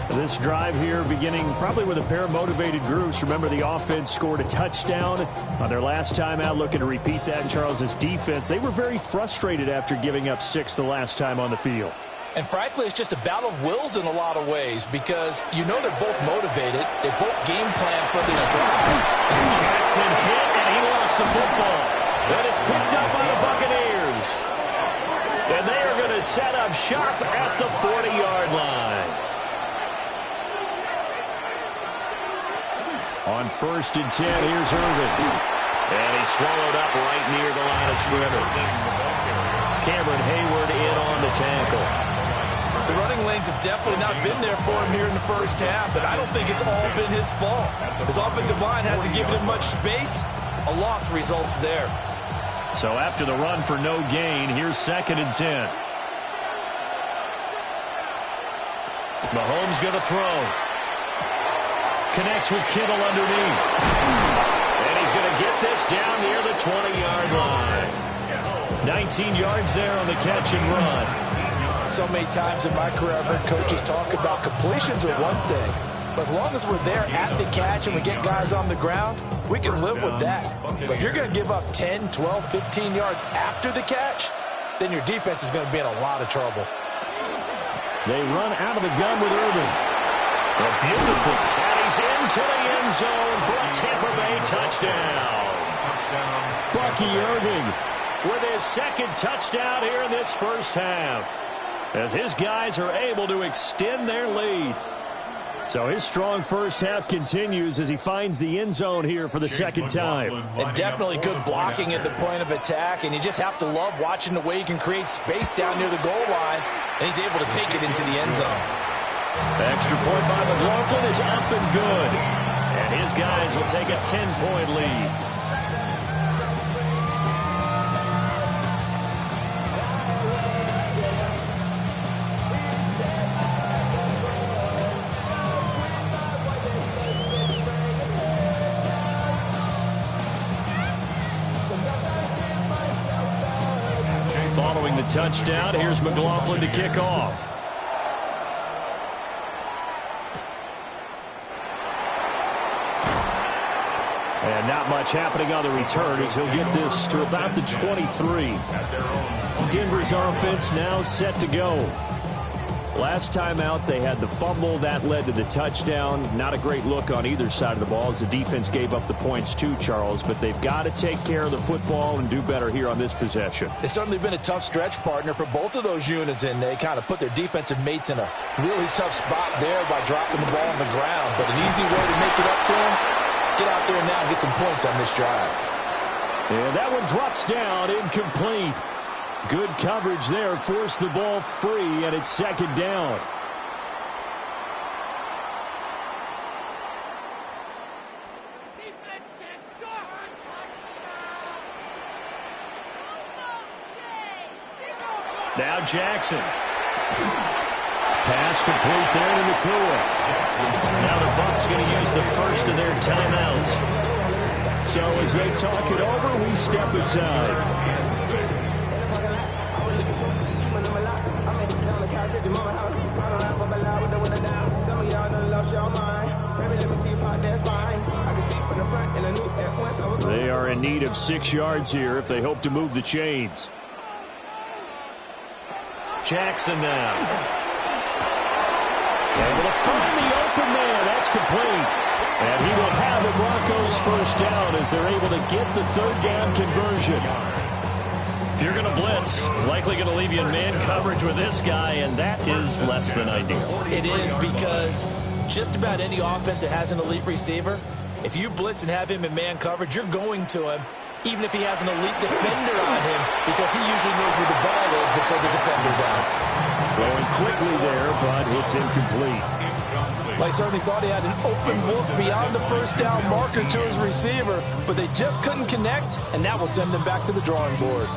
This drive here beginning probably with a pair of motivated groups. Remember, the offense scored a touchdown on their last time out, looking to repeat that in Charles's defense. They were very frustrated after giving up 6 the last time on the field. And frankly, it's just a battle of wills in a lot of ways because you know they're both motivated. They both game plan for this drive. Jackson hit, and he lost the football. But it's picked up by the Buccaneers. And they are going to set up shop at the 40-yard line. On 1st and 10, here's Irvin. And he's swallowed up right near the line of scrimmage. Cameron Hayward in on the tackle. The running lanes have definitely not been there for him here in the first half, and I don't think it's all been his fault. His offensive line hasn't given him much space. A loss results there. So after the run for no gain, here's 2nd and 10. Mahomes going to throw. Connects with Kittle underneath. And he's going to get this down near the 20-yard line. 19 yards there on the catch and run. So many times in my career I've heard coaches talk about completions are one thing, But as long as we're there at the catch and we get guys on the ground, we can live with that. But if you're going to give up 10, 12, 15 yards after the catch, then your defense is going to be in a lot of trouble. They run out of the gun with Irving. Beautiful. And he's into the end zone for a Tampa Bay touchdown. Bucky Irving with his second touchdown here in this first half, as his guys are able to extend their lead. So his strong first half continues as he finds the end zone here for the second time. And definitely good blocking at the point of attack, and you just have to love watching the way he can create space down near the goal line, and he's able to take it into the end zone. Extra point by McLaughlin is up and good, and his guys will take a 10-point lead. Following the touchdown, here's McLaughlin to kick off. And not much happening on the return as he'll get this to about the 23. Denver's offense now set to go. Last time out, they had the fumble. That led to the touchdown. Not a great look on either side of the ball as the defense gave up the points too, Charles. But they've got to take care of the football and do better here on this possession. It's certainly been a tough stretch, partner, for both of those units, and they kind of put their defensive mates in a really tough spot there by dropping the ball on the ground. But an easy way to make it up to them, get out there now and get some points on this drive. And that one drops down, incomplete. Good coverage there, forced the ball free, and it's second down. Now Jackson. Pass complete there to Nakua. Now the Bucs going to use the first of their timeouts. So as they talk it over, we step aside. They are in need of 6 yards here if they hope to move the chains. Jackson now. Able to find the open man. That's complete. And he will have the Broncos first down as they're able to get the third down conversion. If you're going to blitz, likely going to leave you in man coverage with this guy, and that is less than ideal. It is, because just about any offense that has an elite receiver, if you blitz and have him in man coverage, you're going to him, even if he has an elite defender on him, because he usually knows where the ball is before the defender does. Throwing quickly there, but it's incomplete. I certainly thought he had an open look beyond the first down marker to his receiver, but they just couldn't connect, and that will send them back to the drawing board.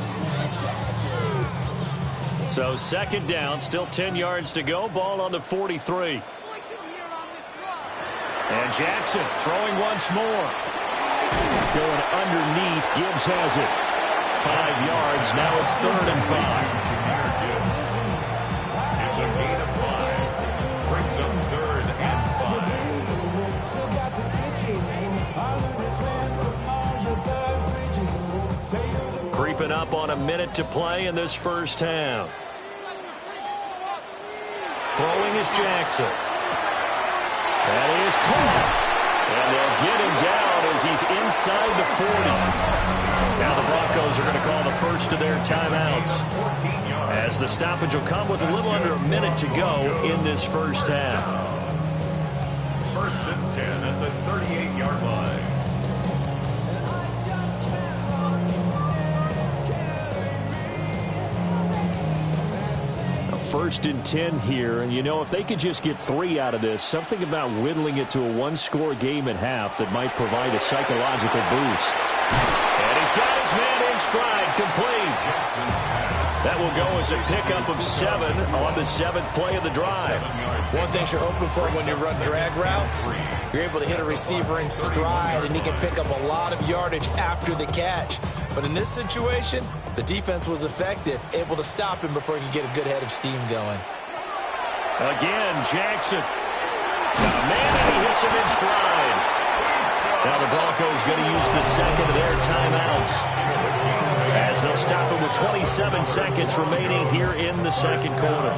So second down, still 10 yards to go, ball on the 43. And Jackson throwing once more. Going underneath, Gibbs has it. 5 yards, now it's 3rd and 5. It's a gain of 5. Brings up 3rd and 5. Creeping up on a minute to play in this first half. Throwing is Jackson. That is caught. And they'll get him down as he's inside the 40. Now the Broncos are going to call the first of their timeouts, as the stoppage will come with a little under a minute to go in this first half. 1st and 10 at the 38-yard line. First and 10 here, and you know, if they could just get 3 out of this, something about whittling it to a one-score game at half that might provide a psychological boost. And he's got his man in stride, complete. That will go as a pickup of 7 on the 7th play of the drive. One thing you're hoping for when you run drag routes, you're able to hit a receiver in stride, and he can pick up a lot of yardage after the catch. But in this situation, the defense was effective, able to stop him before he could get a good head of steam going. Again, Jackson. Man, and he hits him in stride. Now the Broncos going to use the second of their timeouts, as they'll stop it with 27 seconds remaining here in the second quarter.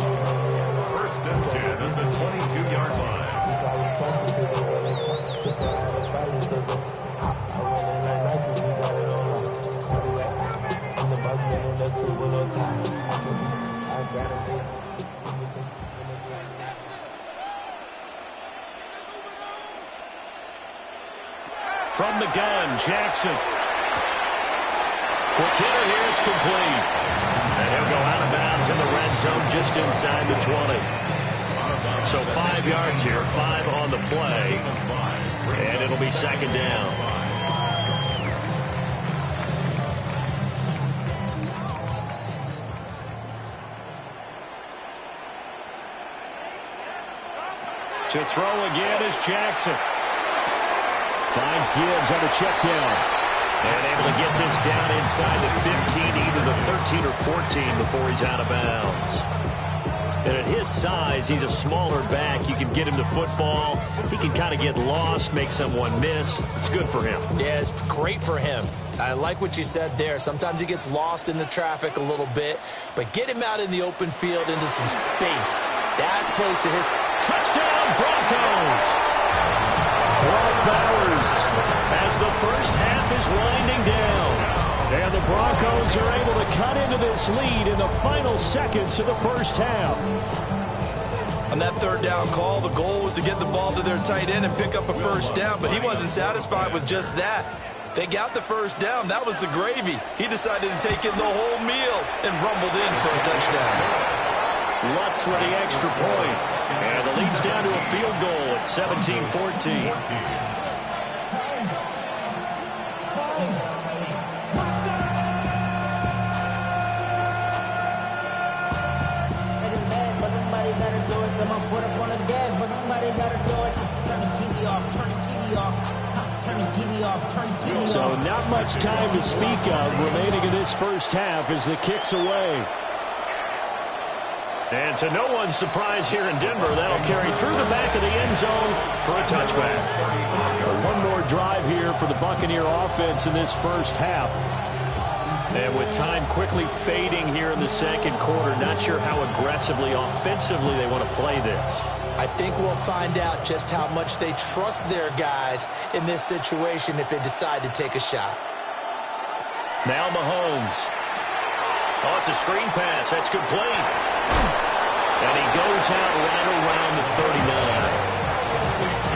First and 10 at the 22-yard line. From the gun, Jackson. Quick hitter here, it's complete. And he'll go out of bounds in the red zone just inside the 20. So 5 yards here, 5 on the play. And it'll be second down. To throw again is Jackson. Finds Gibbs on the check down. And able to get this down inside the 15, either the 13 or 14 before he's out of bounds. And at his size, he's a smaller back. You can get him to football. He can kind of get lost, make someone miss. It's good for him. Yeah, it's great for him. I like what you said there. Sometimes he gets lost in the traffic a little bit. But get him out in the open field into some space. That plays to his touchdown, Broncos. Brock Bowers as the first half is winding down. And the Broncos are able to cut into this lead in the final seconds of the first half. On that third down call, the goal was to get the ball to their tight end and pick up a first down, but he wasn't satisfied with just that. They got the first down. That was the gravy. He decided to take in the whole meal and rumbled in for a touchdown. Lutz with the extra point. And the lead's down to a field goal at 17-14. So not much time to speak of remaining in this first half as the kick's away. And to no one's surprise here in Denver, that'll carry through the back of the end zone for a touchback. One more drive here for the Buccaneer offense in this first half. And with time quickly fading here in the second quarter, not sure how aggressively, offensively they want to play this. I think we'll find out just how much they trust their guys in this situation if they decide to take a shot. Now Mahomes. Oh, it's a screen pass. That's complete. And he goes out right around the 39.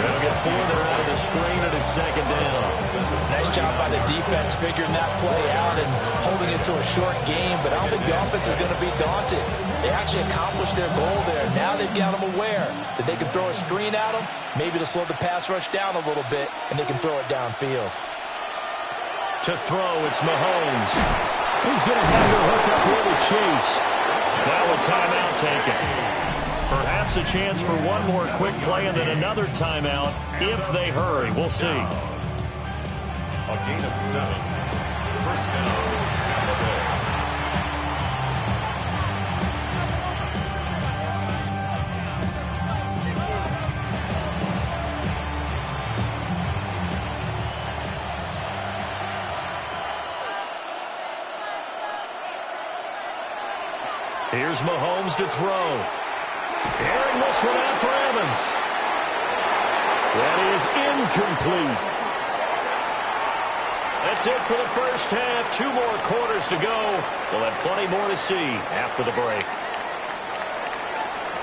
They'll get 4 there out of the screen, and it's second down. Nice job by the defense figuring that play out and holding it to a short game, but I don't think the offense is going to be daunted. They actually accomplished their goal there. Now they've got them aware that they can throw a screen at them, maybe to slow the pass rush down a little bit, and they can throw it downfield. To throw, it's Mahomes. He's going to have to hook up here with Chase. Now a timeout taken. Perhaps a chance for one more quick play and then another timeout if they hurry. We'll see. A gain of 7. First down, Tampa Bay. Here's Mahomes to throw. Airing this one out for Evans. That is incomplete. That's it for the first half. 2 more quarters to go. We'll have plenty more to see after the break.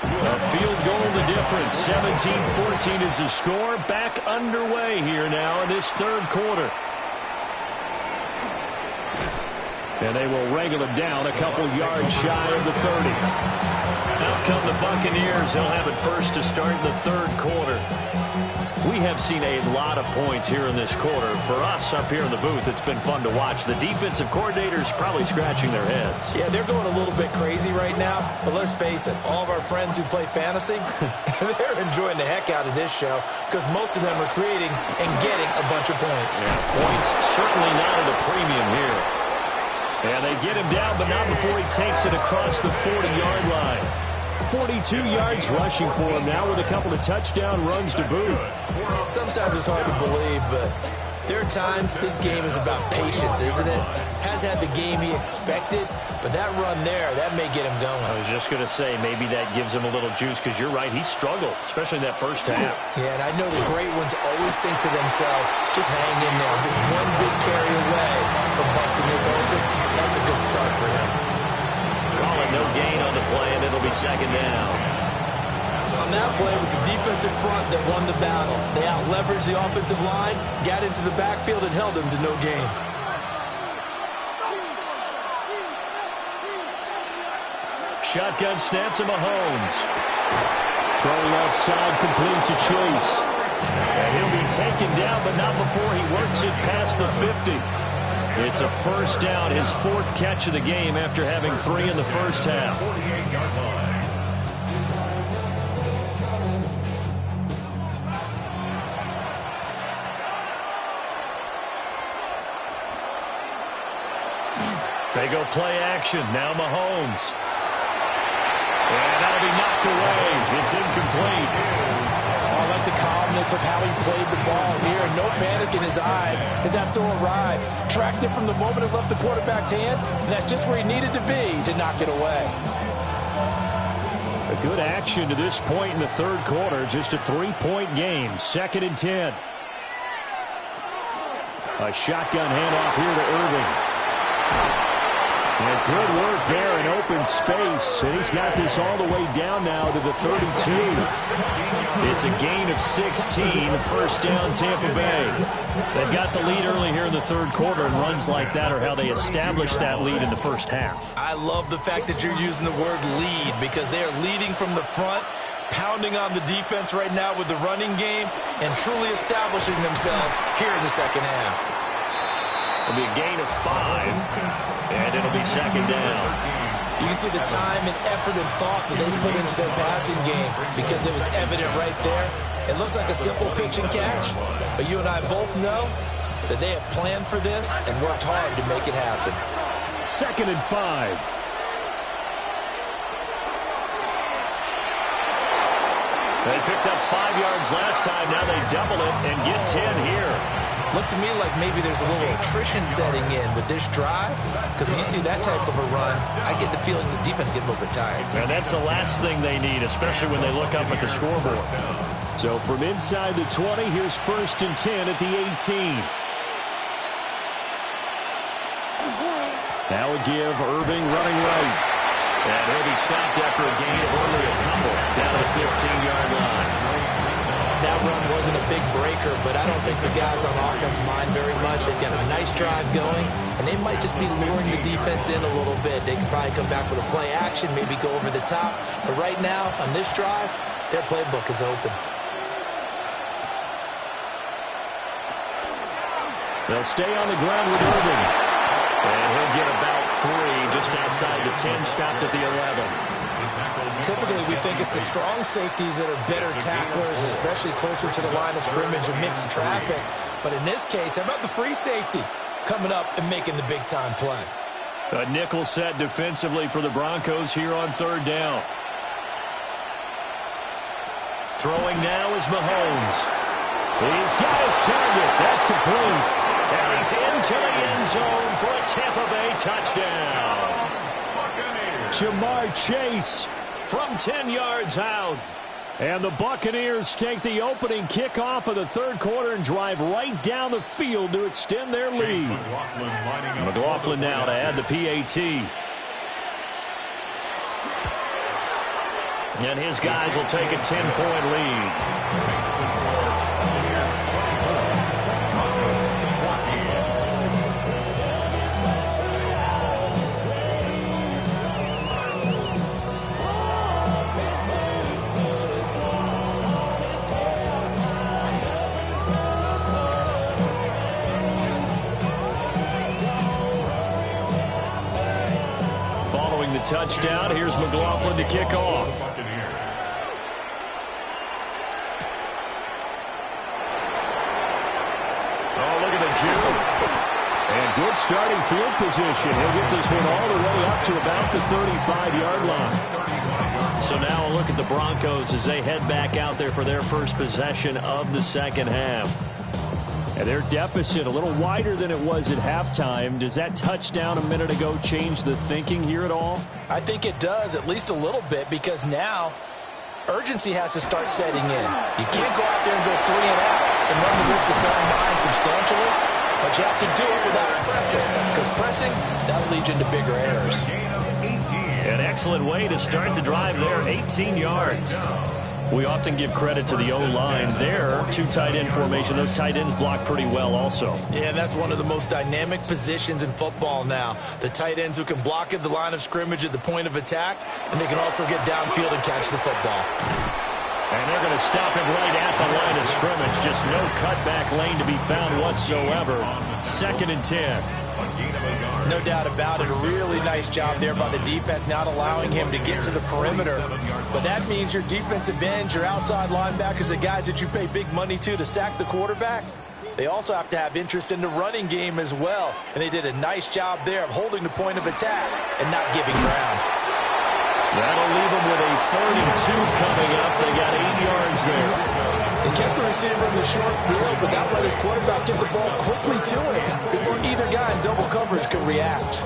A field goal the difference. 17-14 is the score. Back underway here now in this third quarter. And they will wrangle it down a couple yards shy of the 30. Out come the Buccaneers. They'll have it first to start in the third quarter. We have seen a lot of points here in this quarter. For us up here in the booth, it's been fun to watch. The defensive coordinators probably scratching their heads. Yeah, they're going a little bit crazy right now. But let's face it, all of our friends who play fantasy, they're enjoying the heck out of this show because most of them are creating and getting a bunch of points. Yeah, points certainly not at a premium here. And they get him down, but not before he takes it across the 40-yard line. 42 yards rushing for him now with a couple of touchdown runs to boot. Sometimes it's hard to believe, but there are times this game is about patience, isn't it? Has had the game he expected, but that run there, that may get him going. I was just going to say, maybe that gives him a little juice, because you're right, he struggled, especially in that first half. Yeah, and I know the great ones always think to themselves, just hang in there. Just one big carry away from busting this open. That's a good start for him. Call it no gain on the play, and it'll be second down. On that play, it was the defensive front that won the battle. They out-leveraged the offensive line, got into the backfield, and held them to no gain. Shotgun snap to Mahomes. Throw left side, complete to Chase. And he'll be taken down, but not before he works it past the 50. It's a first down, his fourth catch of the game after having 3 in the first half. 48-yard line. They go play action. Now Mahomes. And that'll be knocked away. It's incomplete. I like the calmness of how he played the ball here. No panic in his eyes as that throw arrived. Tracked it from the moment it left the quarterback's hand, and that's just where he needed to be to knock it away. A good action to this point in the third quarter. Just a 3-point game. 2nd and 10. A shotgun handoff here to Irving. And good work there in open space. And he's got this all the way down now to the 32. It's a gain of 16. First down, Tampa Bay. They've got the lead early here in the third quarter, and runs like that are how they established that lead in the first half. I love the fact that you're using the word lead, because they are leading from the front, pounding on the defense right now with the running game, and truly establishing themselves here in the second half. It'll be a gain of 5, and it'll be second down. You can see the time and effort and thought that they put into their passing game, because it was evident right there. It looks like a simple pitch and catch, but you and I both know that they have planned for this and worked hard to make it happen. 2nd and 5. They picked up 5 yards last time. Now they double it and get 10 here. Looks to me like maybe there's a little attrition setting in with this drive, because when you see that type of a run, I get the feeling the defense gets a little bit tired. And that's the last thing they need, especially when they look up at the scoreboard. So from inside the 20, here's 1st and 10 at the 18. Now we give Irving running right. And he'll be stopped after a gain of only a couple down to the 15-yard line. That run wasn't a big breaker, but I don't think the guys on offense mind very much. They've got a nice drive going, and they might just be luring the defense in a little bit. They could probably come back with a play action, maybe go over the top. But right now, on this drive, their playbook is open. They'll stay on the ground with Irving. And he'll get about 3 just outside the 10, stopped at the 11. Typically, we think it's the strong safeties that are better tacklers, especially closer to the line of scrimmage or mixed traffic. But in this case, how about the free safety coming up and making the big-time play? A nickel set defensively for the Broncos here on 3rd down. Throwing now is Mahomes. He's got his target. That's complete. And he's into the end zone for a Tampa Bay touchdown. Jamar Chase from 10 yards out. And the Buccaneers take the opening kickoff of the third quarter and drive right down the field to extend their lead. McLaughlin now to add the PAT. And his guys will take a 10-point lead. Touchdown. Here's McLaughlin to kick off. Oh, look at the juke. And good starting field position. He'll get this one all the way up to about the 35-yard line. So now a look at the Broncos as they head back out there for their first possession of the second half. And their deficit a little wider than it was at halftime. Does that touchdown a minute ago change the thinking here at all? I think it does, at least a little bit, because now urgency has to start setting in. You can't go out there and go 3 and out and run the risk of falling behind substantially, but you have to do it without pressing, because pressing, that'll lead you into bigger errors. An excellent way to start the drive there, 18 yards. We often give credit to the O-line there. 2 tight end formation. Those tight ends block pretty well also. Yeah, that's one of the most dynamic positions in football now. The tight ends who can block at the line of scrimmage at the point of attack, and they can also get downfield and catch the football. And they're going to stop him right at the line of scrimmage. Just no cutback lane to be found whatsoever. 2nd and 10. No doubt about it. A really nice job there by the defense, not allowing him to get to the perimeter. But that means your defensive ends, your outside linebackers, the guys that you pay big money to sack the quarterback, they also have to have interest in the running game as well. And they did a nice job there of holding the point of attack and not giving ground. That'll leave them with a 3rd and 2 coming up. They got 8 yards there. They kept the receiver in the short field, but that let his quarterback get the ball quickly to him before either guy in double coverage could react.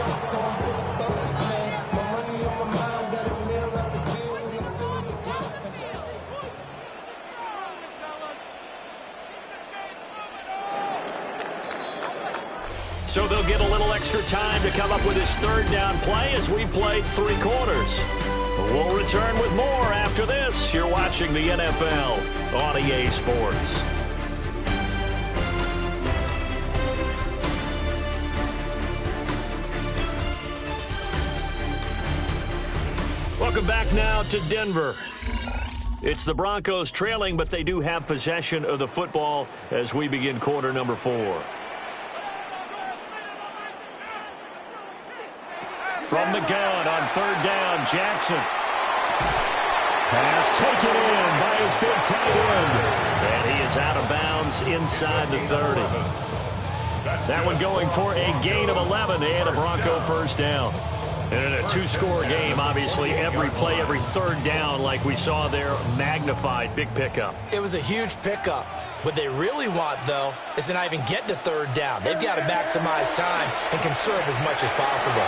So they'll get a little extra time to come up with his 3rd down play as we played 3 quarters. We'll return with more after this. You're watching the NFL on EA Sports. Welcome back now to Denver. It's the Broncos trailing, but they do have possession of the football as we begin quarter number 4. From the gun on 3rd down, Jackson. Pass taken in by his big tight end. And he is out of bounds inside the 30. That one going for a gain of 11 and a Bronco first down. And in a 2-score game, obviously, every play, every 3rd down, like we saw there, magnified, big pickup. It was a huge pickup. What they really want, though, is to not even get to 3rd down. They've got to maximize time and conserve as much as possible.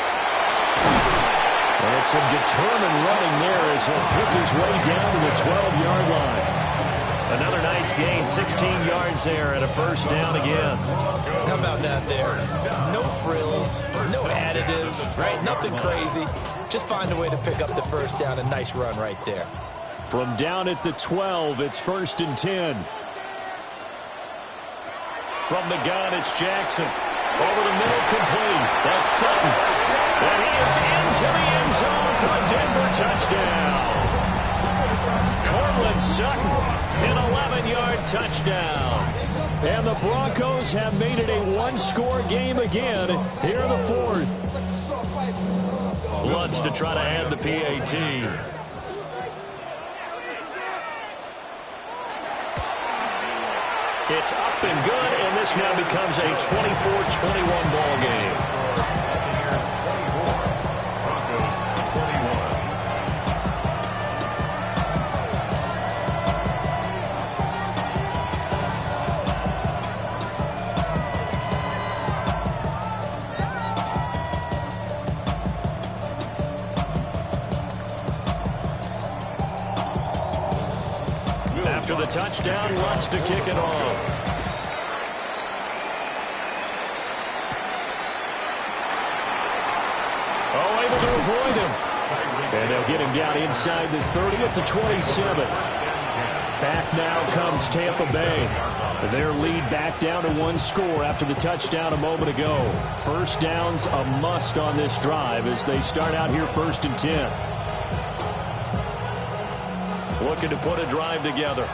And some determined running there as he'll pick his way down to the 12-yard line. Another nice gain, 16 yards there and a first down again. How about that there? No frills, no additives, right? Nothing crazy. Just find a way to pick up the first down. A nice run right there. From down at the 12, it's 1st and 10. From the gun, it's Jackson. Over the middle, complete. That's Sutton. And he is into the end zone for a Denver touchdown. Courtland Sutton, an 11-yard touchdown. And the Broncos have made it a 1-score game again here in the 4th. Lutz to try to add the PAT. It's up and good, and this now becomes a 24-21 ball game. After the touchdown, Lutz to kick it off. Oh, able to avoid him. And they'll get him down inside the 30 at the 27. Back now comes Tampa Bay. Their lead back down to 1 score after the touchdown a moment ago. First down's a must on this drive as they start out here 1st and 10. Looking to put a drive together.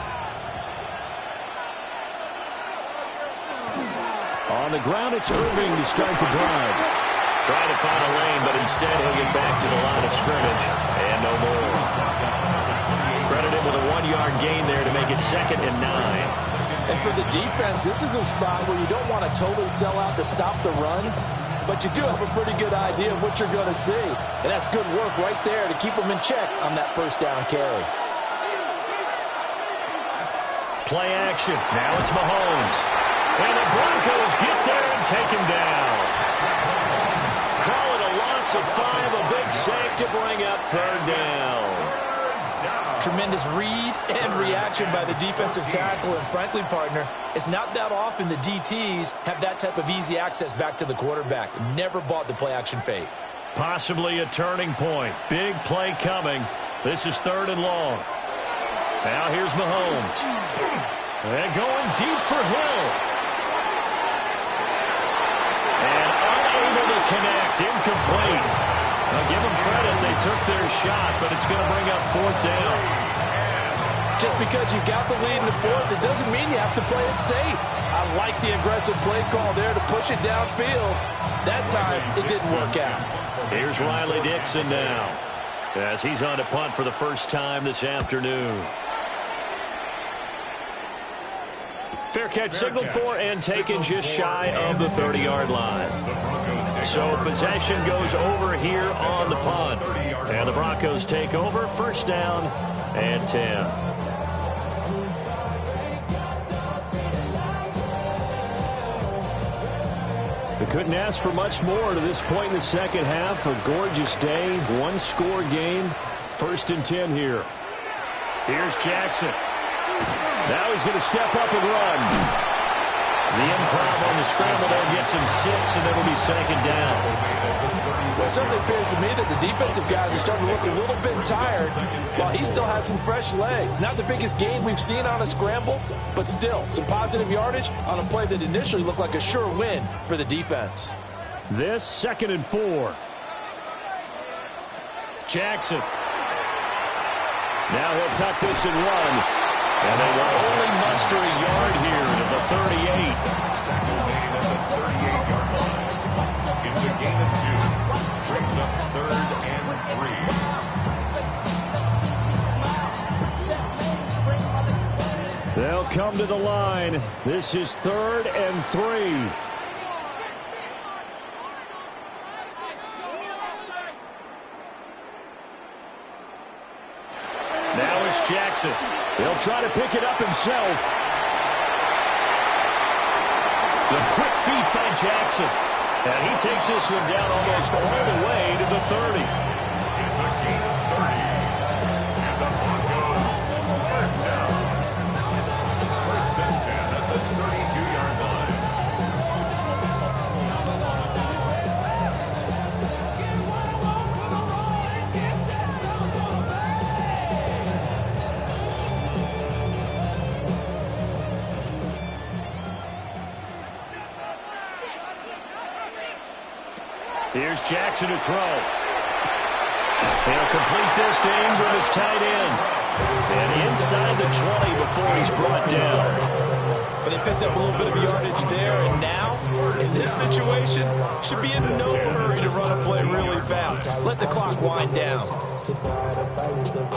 On the ground, it's Irving to start the drive. Trying to find a lane, but instead he'll get back to the line of scrimmage. And no more. Credit him with a 1-yard gain there to make it 2nd and 9. And for the defense, this is a spot where you don't want to totally sell out to stop the run. but you do have a pretty good idea of what you're going to see. And that's good work right there to keep them in check on that first down carry. Play action. Now it's Mahomes. And the Broncos get there and take him down. Call it a loss of 5, a big sack to bring up third down. Tremendous read and reaction by the defensive tackle. And frankly, partner, it's not that often the DTs have that type of easy access back to the quarterback. Never bought the play-action fake. Possibly a turning point. Big play coming. This is third and long. Now here's Mahomes. And going deep for Hill. And unable to connect. Incomplete. I'll give them credit. They took their shot, but it's going to bring up fourth down. Just because you got the lead in the fourth, it doesn't mean you have to play it safe. I like the aggressive play call there to push it downfield. That time, it didn't work out. Here's Riley Dixon now, as he's on to punt for the first time this afternoon. Fair catch signaled for and taken just shy of the 30-yard line. So possession goes over here on the punt. And the Broncos take over, first down and 10. We couldn't ask for much more to this point in the second half. A gorgeous day, one-score game. First and 10 here. Here's Jackson. Now he's going to step up and run. The improv on the scramble there gets him 6, and it'll be second down. Well, it certainly appears to me that the defensive guys are starting to look a little bit tired while he still has some fresh legs. Not the biggest gain we've seen on a scramble, but still some positive yardage on a play that initially looked like a sure win for the defense. This second and 4. Jackson. Now he'll tuck this and run. And they will only muster a yard here to the 38. Tackle made at the 38-yard line. It's a gain of 2. Brings up third and 3. They'll come to the line. This is third and 3. Now it's Jackson. He'll try to pick it up himself. The quick feet by Jackson. And he takes this one down almost all the way to the 30. It's a gain of 30. And the Broncos first down. First and 10 at the 32-yard line. Here's Jackson to throw. He'll complete this to Ingram as tight end. And inside the 20 before he's brought down. But they picked up a little bit of yardage there, and now, in this situation, should be in no hurry to run a play really fast. Let the clock wind down.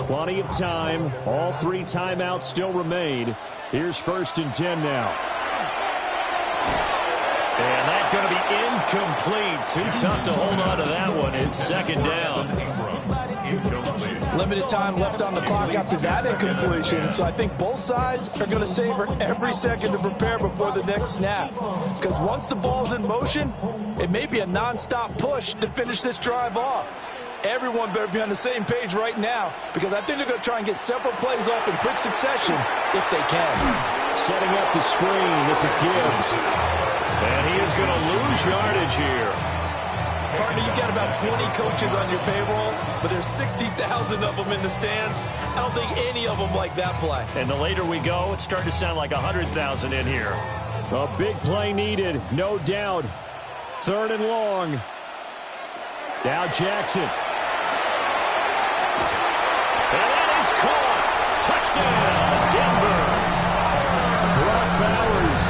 Plenty of time. All 3 timeouts still remain. Here's first and 10 now. And that's going to be incomplete. Too tough to hold on to that one. It's second down. Limited time left on the clock after that incompletion, so I think both sides are going to savor every second to prepare before the next snap. Because once the ball's in motion, it may be a non-stop push to finish this drive off. Everyone better be on the same page right now, because I think they're going to try and get several plays off in quick succession if they can. Setting up the screen, this is Gibbs. And he is going to lose yardage here. Partner, you've got about 20 coaches on your payroll, but there's 60,000 of them in the stands. I don't think any of them like that play. And the later we go, it's starting to sound like 100,000 in here. A big play needed, no doubt. Third and long. Now Jackson. And that is caught. Touchdown, Denver. Brock Bowers,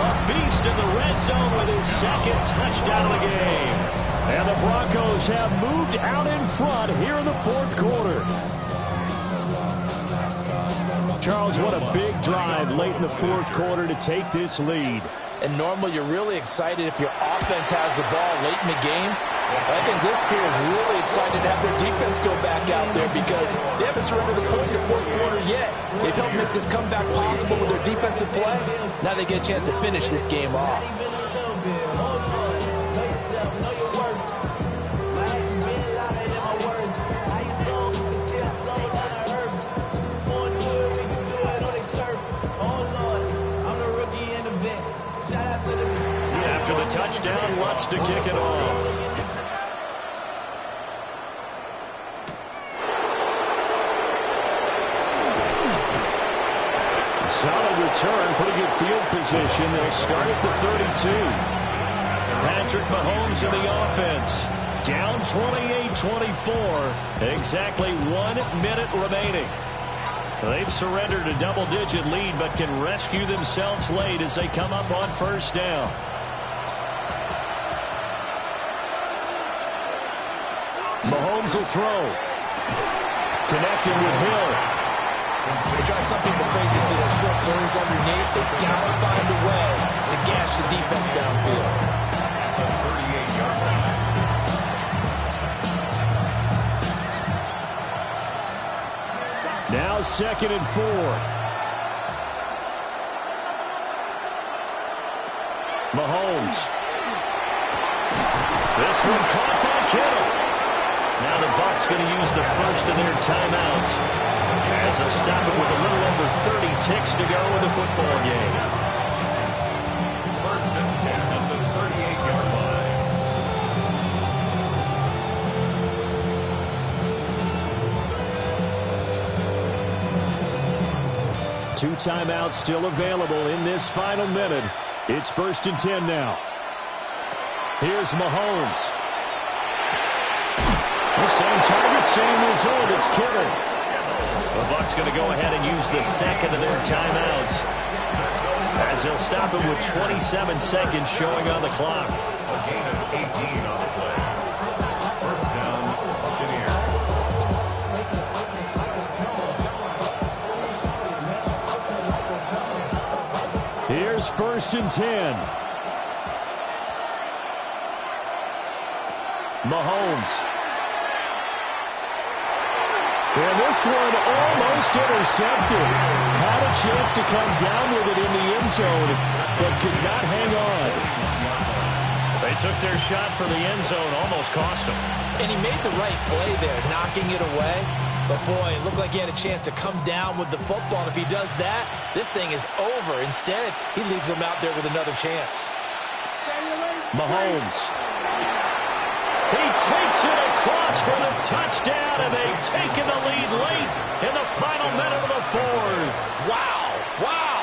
a beast in the red zone with his second touchdown of the game. And the Broncos have moved out in front here in the fourth quarter. Charles, what a big drive late in the fourth quarter to take this lead. And normally you're really excited if your offense has the ball late in the game. I think this crew is really excited to have their defense go back out there because they haven't surrendered a point in the fourth quarter yet. They've helped make this comeback possible with their defensive play. Now they get a chance to finish this game off. After the touchdown, Lutz to kick it off. Solid return, pretty good field position. They'll start at the 32. Patrick Mahomes in the offense. Down 28-24. Exactly 1 minute remaining. They've surrendered a double-digit lead, but can rescue themselves late as they come up on first down. Mahomes will throw. Connected with Hill. It drives some people crazy to see those short throws underneath. They got to find a way to gash the defense downfield. The 38-yard line. Now 2nd and 4. Mahomes. This one caught by Kittle. Now the Bucs going to use the first of their timeouts as they'll stop it with a little over 30 ticks to go in the football game. 1st and 10 at the 38-yard line. Two timeouts still available in this final minute. It's 1st and 10 now. Here's Mahomes. The same target, same result. It's Kittle. The Bucs going to go ahead and use the second of their timeouts as they'll stop it with 27 seconds showing on the clock. A gain of 18 on the play. 1st down, Buccaneers. Here's 1st and 10. Mahomes. And this one almost intercepted. Had a chance to come down with it in the end zone, but could not hang on. They took their shot for the end zone, almost cost them. And he made the right play there, knocking it away. But, boy, it looked like he had a chance to come down with the football. And if he does that, this thing is over. Instead, he leaves him out there with another chance. Mahomes. He takes it across for the touchdown, and they've taken the lead late in the final minute of the fourth. Wow. Wow.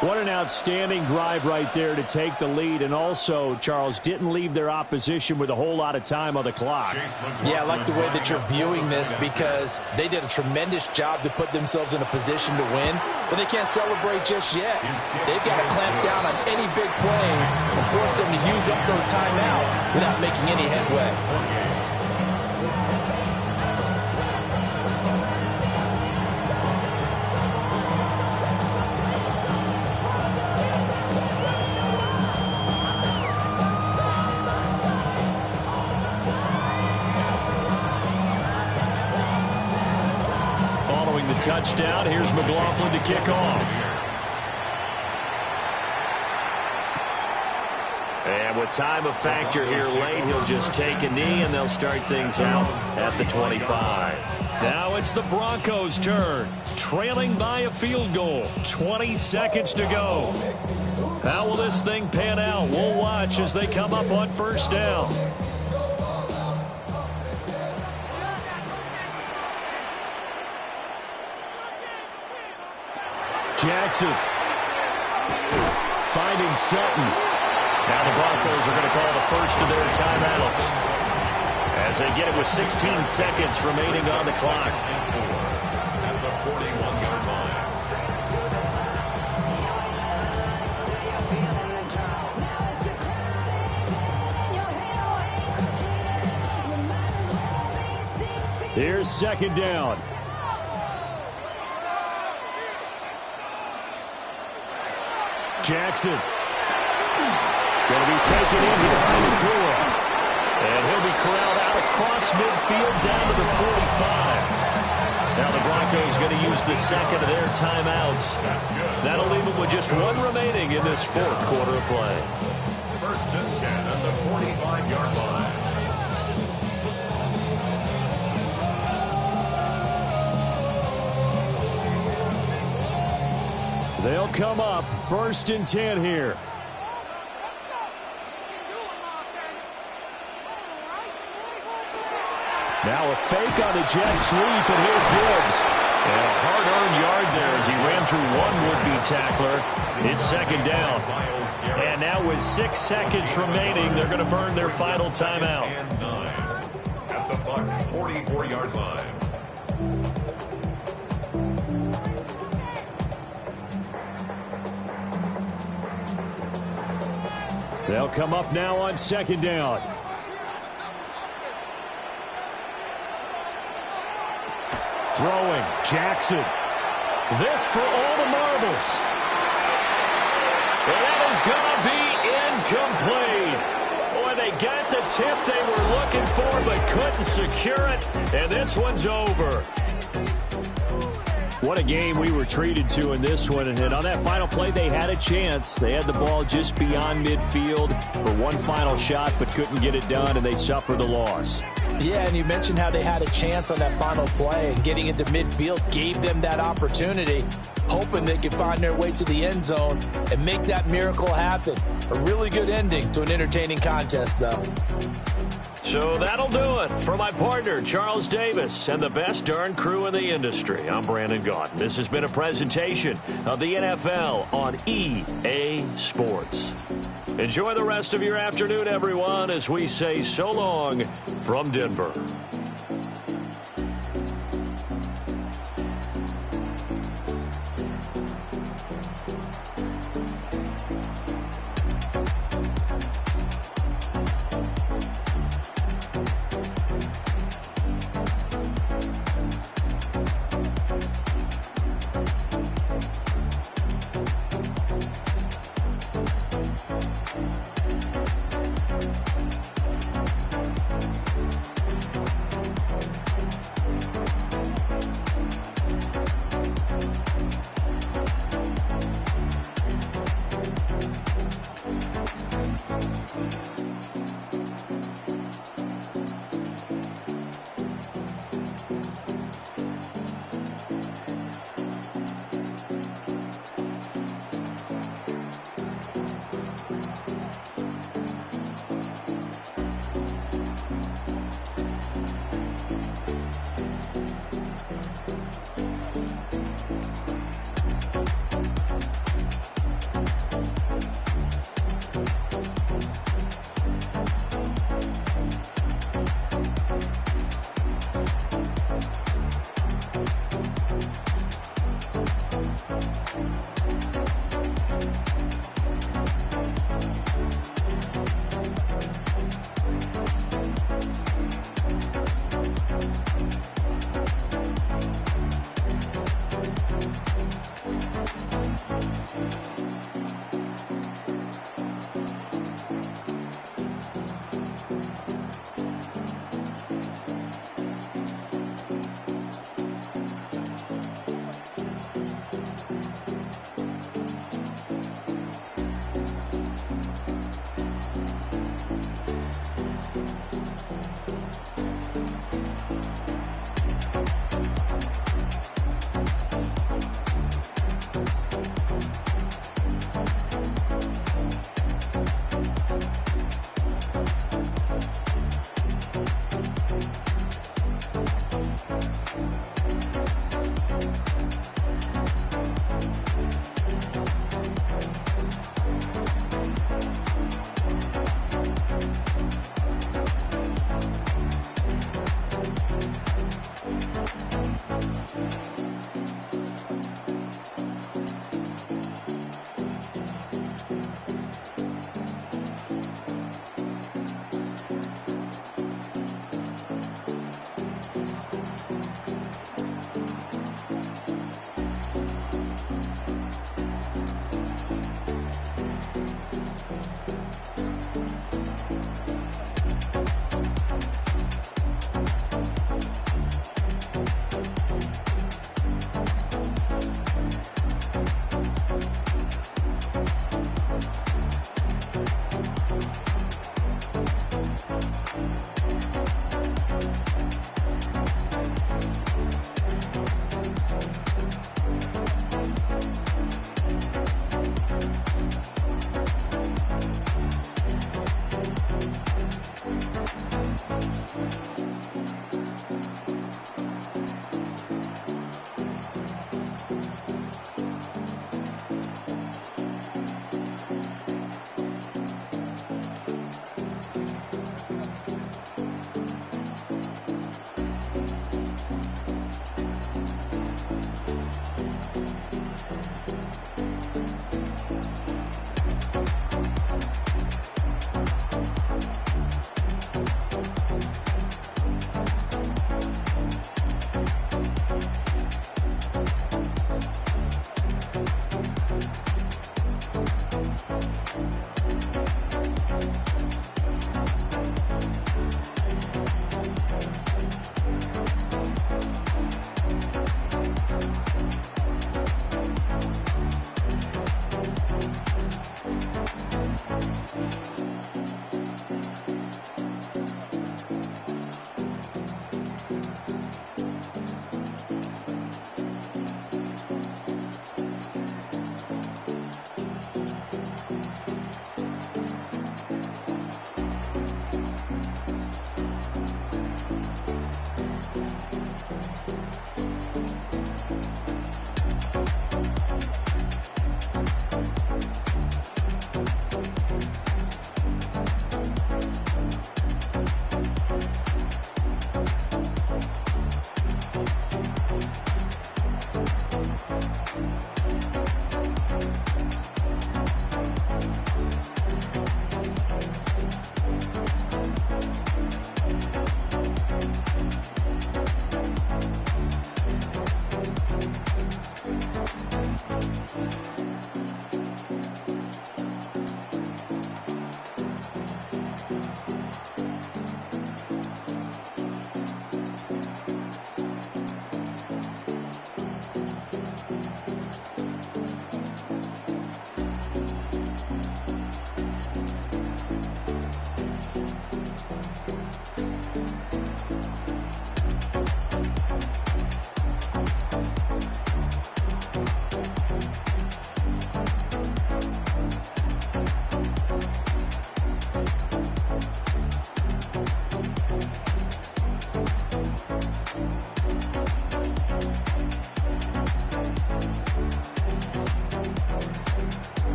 What an outstanding drive right there to take the lead, and also, Charles, didn't leave their opposition with a whole lot of time on the clock. Yeah, I like the way that you're viewing this because they did a tremendous job to put themselves in a position to win, but they can't celebrate just yet. They've got to clamp down on any big plays and force them to use up those timeouts without making any headway. Touchdown. Here's McLaughlin to kick off. And with time a factor here late, he'll just take a knee, and they'll start things out at the 25. Now it's the Broncos' turn, trailing by a field goal. 20 seconds to go. How will this thing pan out? We'll watch as they come up on first down. Jackson finding Sutton. Now the Broncos are going to call the first of their timeouts as they get it with 16 seconds remaining on the clock. At the 41-yard line. Here's 2nd down. Jackson. Going to be taken in behind Nakua. And he'll be corralled out across midfield down to the 45. Now the Broncos going to use the second of their timeouts. That'll leave them with just one remaining in this fourth quarter of play. First and 10 at the 45-yard line. They'll come up first and 10 here. Now a fake on the jet sweep, and here's Gibbs. And a hard-earned yard there as he ran through one would-be tackler. It's second down. And now with 6 seconds remaining, they're going to burn their final timeout. And 9 at the Bucs 44-yard line. They'll come up now on second down. Throwing, Jackson. This for all the marbles. And that is going to be incomplete. Boy, they got the tip they were looking for but couldn't secure it. And this one's over. What a game we were treated to in this one. And on that final play, they had a chance. They had the ball just beyond midfield for one final shot but couldn't get it done, and they suffered a loss. Yeah, and you mentioned how they had a chance on that final play, and getting into midfield gave them that opportunity, hoping they could find their way to the end zone and make that miracle happen. A really good ending to an entertaining contest, though. So that'll do it for my partner, Charles Davis, and the best darn crew in the industry. I'm Brandon Gaudin. This has been a presentation of the NFL on EA Sports. Enjoy the rest of your afternoon, everyone, as we say so long from Denver.